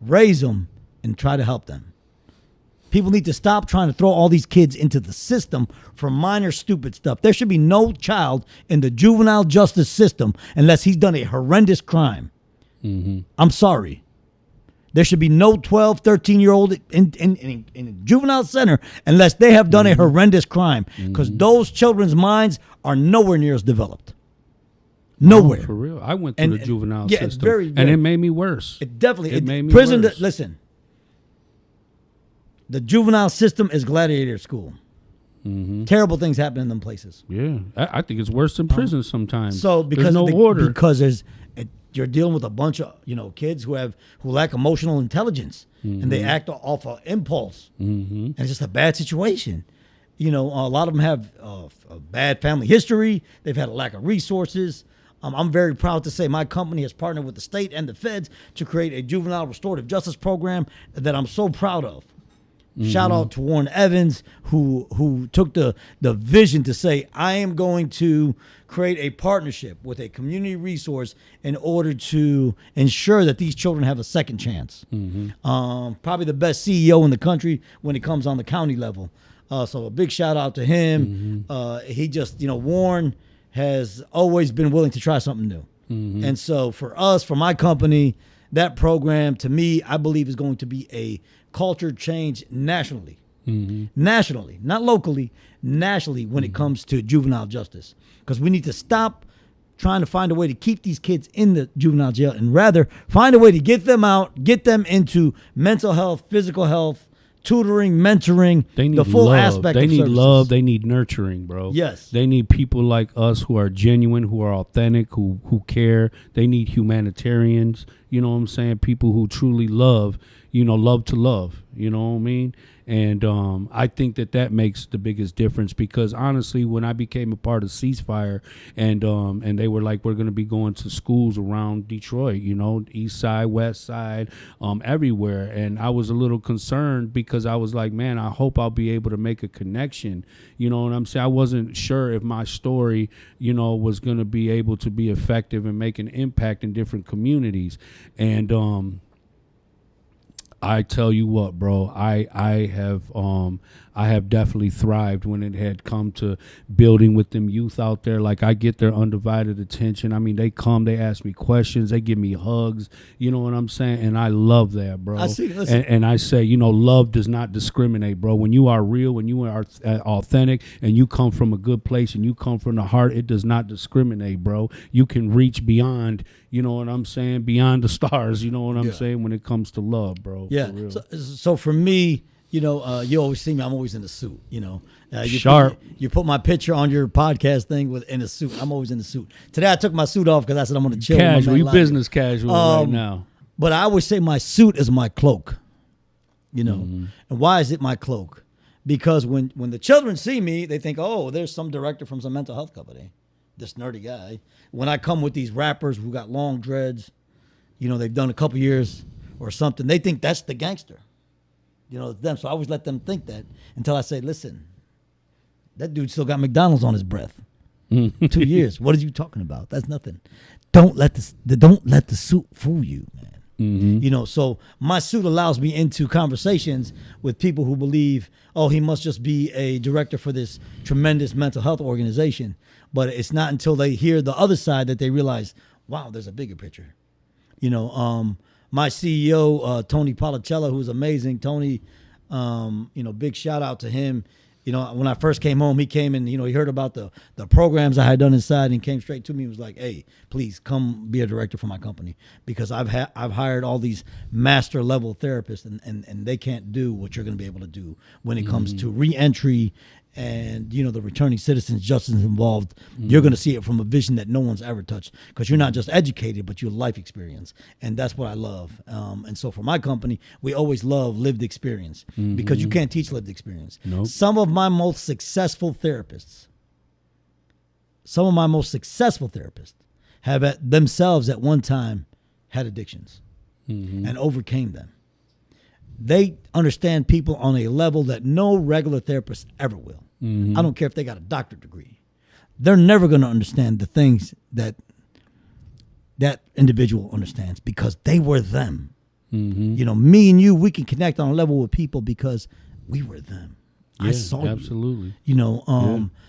raise them, and try to help them. People need to stop trying to throw all these kids into the system for minor stupid stuff. There should be no child in the juvenile justice system unless he's done a horrendous crime. Mm-hmm. I'm sorry. There should be no 12, 13-year-old in a juvenile center unless they have done a horrendous crime, because those children's minds are nowhere near as developed. Nowhere. For real. I went through the juvenile yeah, system. It's very, and it made me worse. It definitely made me prison. worse. Listen, the juvenile system is gladiator school. Terrible things happen in them places. Yeah. I think it's worse than prison sometimes. So because there's no order. Because you're dealing with a bunch of who lack emotional intelligence, and they act off of impulse, and it's just a bad situation. A lot of them have a bad family history. They've had a lack of resources. I'm very proud to say my company has partnered with the state and the feds to create a juvenile restorative justice program that I'm so proud of. Shout out to Warren Evans, who took the vision to say, I am going to create a partnership with a community resource in order to ensure that these children have a second chance. Probably the best CEO in the country when it comes on the county level. So a big shout out to him. He just, Warren has always been willing to try something new. And so for us, for my company, that program, to me, I believe is going to be a culture change nationally. Nationally, not locally, nationally, when it comes to juvenile justice. Because we need to stop trying to find a way to keep these kids in the juvenile jail and rather find a way to get them out, get them into mental health, physical health, tutoring, mentoring, they need the full love. aspect They of need services. love. They need nurturing, bro. Yes. They need people like us who are genuine, who are authentic, who care. They need humanitarians. You know what I'm saying? People who truly love, love to love. You know what I mean? And I think that makes the biggest difference, because honestly, when I became a part of Ceasefire and they were like, we're going to be going to schools around Detroit, east side, west side, everywhere. And I was a little concerned because I was like, man, I hope I'll be able to make a connection. You know what I'm saying? I wasn't sure if my story, was going to be able to be effective and make an impact in different communities. And I tell you what, bro, I have definitely thrived when it had come to building with them youth out there. Like, I get their undivided attention. I mean, they come, they ask me questions, they give me hugs. You know what I'm saying? And I love that, bro. I see. Listen. And I say, love does not discriminate, bro. When you are real, when you are authentic, and you come from a good place and you come from the heart, it does not discriminate, bro. You can reach beyond, you know what I'm saying, beyond the stars, you know what I'm saying, when it comes to love, bro. Yeah. For real. So for me, you always see me. I'm always in a suit. Sharp. You put my picture on your podcast thing in a suit. I'm always in a suit. Today I took my suit off because I said I'm going to chill. Casual, you business casual right now. But I always say my suit is my cloak. And why is it my cloak? Because when the children see me, they think, oh, there's some director from some mental health company, this nerdy guy. When I come with these rappers who got long dreads, they've done a couple years or something, they think that's the gangster. Them. So I always let them think that until I say, listen, that dude still got McDonald's on his breath. 2 years. What are you talking about? That's nothing. Don't let the suit fool you, man. So my suit allows me into conversations with people who believe, oh, he must just be a director for this tremendous mental health organization. But it's not until they hear the other side that they realize, wow, there's a bigger picture. My CEO, Tony Policella, who's amazing. Tony, big shout out to him. When I first came home, he came and, he heard about the programs I had done inside and came straight to me and was like, hey, please come be a director for my company, because I've hired all these master level therapists and they can't do what you're going to be able to do when it comes to reentry and, the returning citizens justice involved. You're going to see it from a vision that no one's ever touched, because you're not just educated, but you're life experience. And that's what I love. And so for my company, we always love lived experience, because you can't teach lived experience. Nope. Some of my most successful therapists have themselves at one time had addictions and overcame them. They understand people on a level that no regular therapist ever will. I don't care if they got a doctorate degree. They're never going to understand the things that individual understands, because they were them. Me and you, we can connect on a level with people because we were them. I saw you. Absolutely.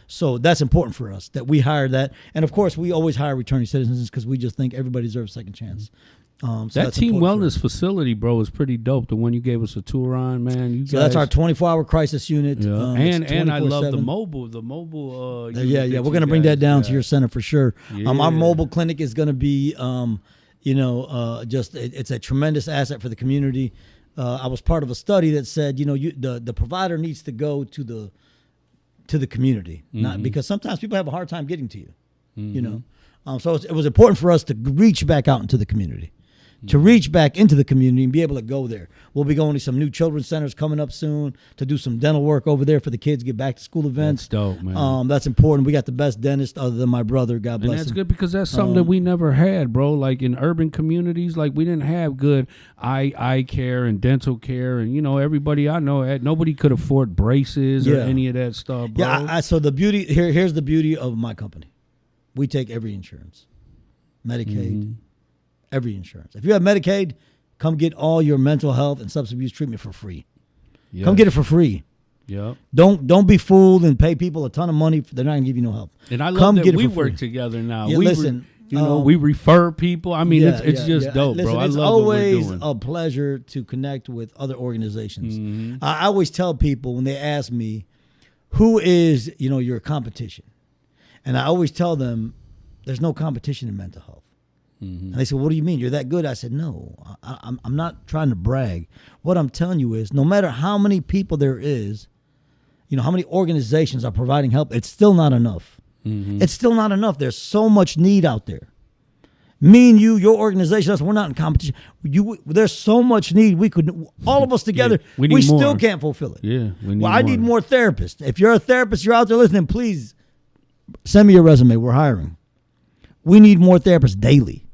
So that's important for us that we hire that. And of course, we always hire returning citizens because we just think everybody deserves a second chance. So that team wellness facility, bro, is pretty dope. The one you gave us a tour on, man. So that's our 24-hour crisis unit. Yeah. And I love the mobile. We're going to bring that down to your center for sure. Yeah. Our mobile clinic is going to be, it's a tremendous asset for the community. I was part of a study that said, the provider needs to go to the community, not because sometimes people have a hard time getting to you. So it was important for us to reach back out into the community. To reach back into the community and be able to go there. We'll be going to some new children's centers coming up soon to do some dental work over there for the kids, get back to school events. That's dope, man. That's important. We got the best dentist other than my brother, God bless him. And that's good because that's something that we never had, bro. Like in urban communities, like we didn't have good eye care and dental care. And, everybody I know, nobody could afford braces or any of that stuff, bro. Yeah, so the beauty, here's the beauty of my company. We take every insurance. Medicaid, every insurance. If you have Medicaid, come get all your mental health and substance abuse treatment for free. Yes. Come get it for free. Yeah. Don't be fooled and pay people a ton of money. They're not going to give you no help. And I love that we work together now. Yeah, listen, we refer people. I mean, it's just dope, listen, bro. I it's love what we're doing. always a pleasure to connect with other organizations. I always tell people when they ask me, who is, your competition? And I always tell them, there's no competition in mental health. And they said, what do you mean? You're that good? I said, no, I'm not trying to brag. What I'm telling you is no matter how many people there is, how many organizations are providing help, it's still not enough. It's still not enough. There's so much need out there. Me and you, your organization, we're not in competition. There's so much need. We could, all of us together, we still can't fulfill it. Yeah, I need more therapists. If you're a therapist, you're out there listening, please send me your resume. We're hiring. We need more therapists daily.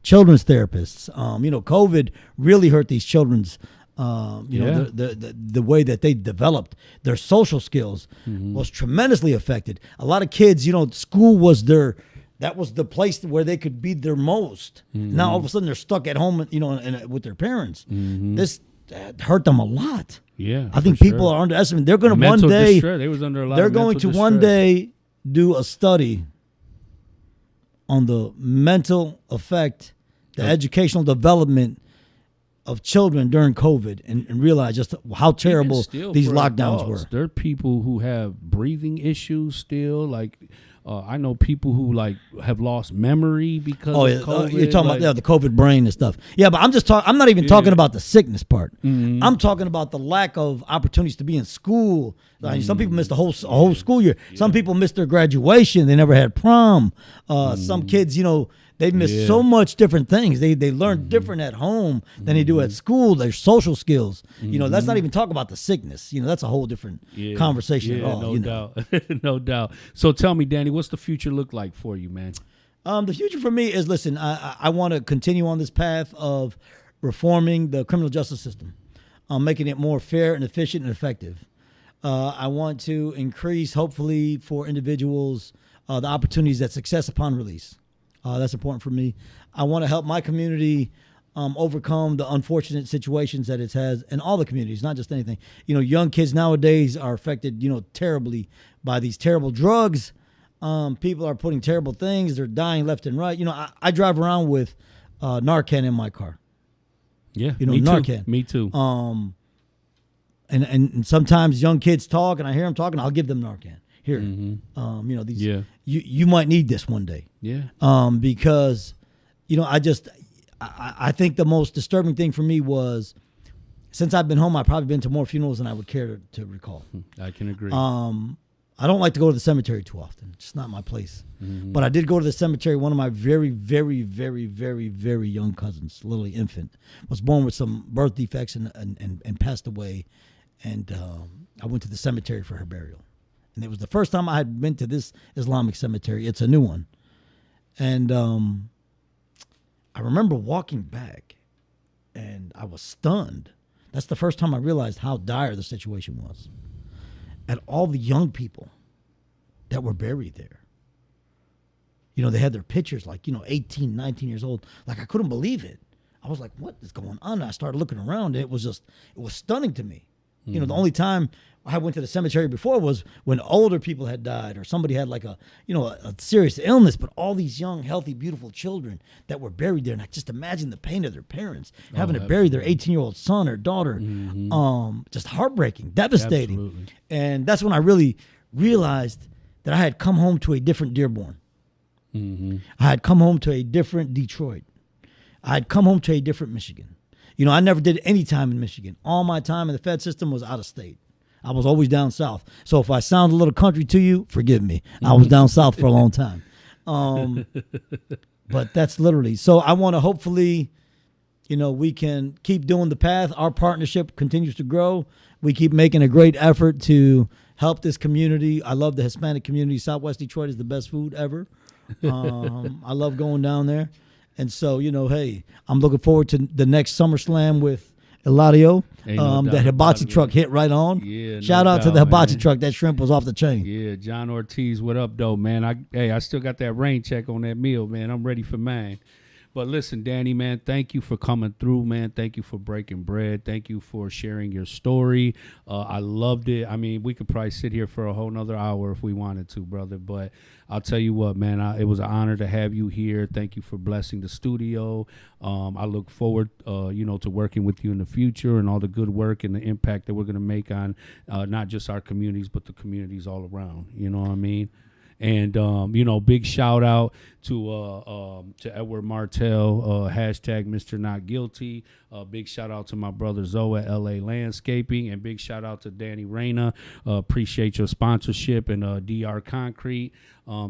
Children's therapists. COVID really hurt these children's, the way that they developed their social skills was tremendously affected. A lot of kids, school was that was the place where they could be their most. Now all of a sudden they're stuck at home, with their parents. This hurt them a lot. Yeah, I think people are underestimating. They're going to one day. Distress. They was under a lot. They're going to one day do a study on the mental effect, the educational development of children during COVID and realize just how terrible these lockdowns were. There are people who have breathing issues still. Like, I know people who have lost memory because of COVID. You're talking about the COVID brain and stuff. Yeah, but I'm just talking. I'm not even talking about the sickness part. I'm talking about the lack of opportunities to be in school. Some people missed a whole school year. Some people missed their graduation. They never had prom. Some kids, they missed so much different things. They learn different at home than they do at school. Their social skills. That's not even talk about the sickness. That's a whole different conversation at all. No doubt. No doubt. So tell me, Danny, what's the future look like for you, man? The future for me is, listen, I want to continue on this path of reforming the criminal justice system, making it more fair and efficient and effective. I want to increase, hopefully, for individuals, the opportunities that success upon release. That's important for me. I want to help my community overcome the unfortunate situations that it has in all the communities, not just anything. Young kids nowadays are affected, terribly by these terrible drugs. People are putting terrible things. They're dying left and right. I drive around with Narcan in my car. Yeah, me Narcan. Too. Me too. And sometimes young kids talk, and I hear them talking. I'll give them Narcan. Here, these. Yeah. You might need this one day. Yeah. Because, I think the most disturbing thing for me was, since I've been home, I've probably been to more funerals than I would care to recall. I can agree. I don't like to go to the cemetery too often. It's not my place. But I did go to the cemetery. One of my very, very, very, very, very young cousins, literally infant, was born with some birth defects and passed away. And I went to the cemetery for her burial. And it was the first time I had been to this Islamic cemetery. It's a new one. And I remember walking back, and I was stunned. That's the first time I realized how dire the situation was. At all the young people that were buried there. They had their pictures 18, 19 years old. I couldn't believe it. I was like, what is going on? And I started looking around, and it was stunning to me. You know, the only time I went to the cemetery before was when older people had died or somebody had like a serious illness, but all these young, healthy, beautiful children that were buried there. And I just imagine the pain of their parents having to bury their 18-year-old son or daughter. Just heartbreaking, devastating. Absolutely. And that's when I really realized that I had come home to a different Dearborn. I had come home to a different Detroit. I had come home to a different Michigan. You know, I never did any time in Michigan. All my time in the Fed system was out of state. I was always down south. So if I sound a little country to you, forgive me. I was down south for a long time. But that's literally. So I want to hopefully, you know, we can keep doing the path. Our partnership continues to grow. We keep making a great effort to help this community. I love the Hispanic community. Southwest Detroit is the best food ever. I love going down there. And so, you know, hey, I'm looking forward to the next SummerSlam with Eladio. That hibachi truck hit right on. Yeah, Shout out to the hibachi truck. That shrimp was off the chain. Yeah, John Ortiz, what up, though, man? I still got that rain check on that meal, man. I'm ready for mine. But listen, Danny, man, thank you for coming through, man. Thank you for breaking bread. Thank you for sharing your story. I loved it. I mean, we could probably sit here for a whole nother hour if we wanted to, brother. But I'll tell you what, man, it was an honor to have you here. Thank you for blessing the studio. I look forward, to working with you in the future and all the good work and the impact that we're going to make on not just our communities, but the communities all around. You know what I mean? And, big shout out to Edward Martell, hashtag Mr. Not Guilty. Big shout out to my brother Zoe at LA Landscaping, and big shout out to Dani Hourani. Appreciate your sponsorship, and DR Concrete.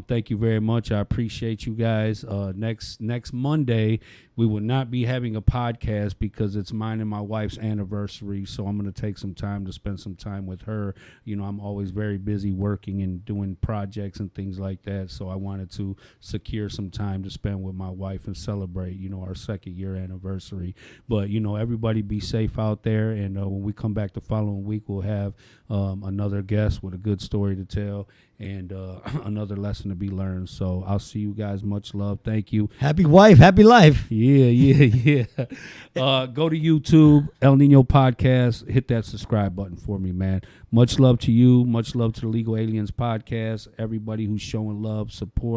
Thank you very much. I appreciate you guys. Next Monday, we will not be having a podcast because it's mine and my wife's anniversary. So I'm going to take some time to spend some time with her. You know, I'm always very busy working and doing projects and things like that. So I wanted to secure some time to spend with my wife and celebrate, our 2nd year anniversary. But, everybody be safe out there. And when we come back the following week, we'll have another guest with a good story to tell and another lesson to be learned. So I'll see you guys. Much love. Thank you. Happy wife, happy life. Yeah. Go to YouTube, El Nino Podcast. Hit that subscribe button for me, man. Much love to you. Much love to the Legal Aliens Podcast. Everybody who's showing love, support.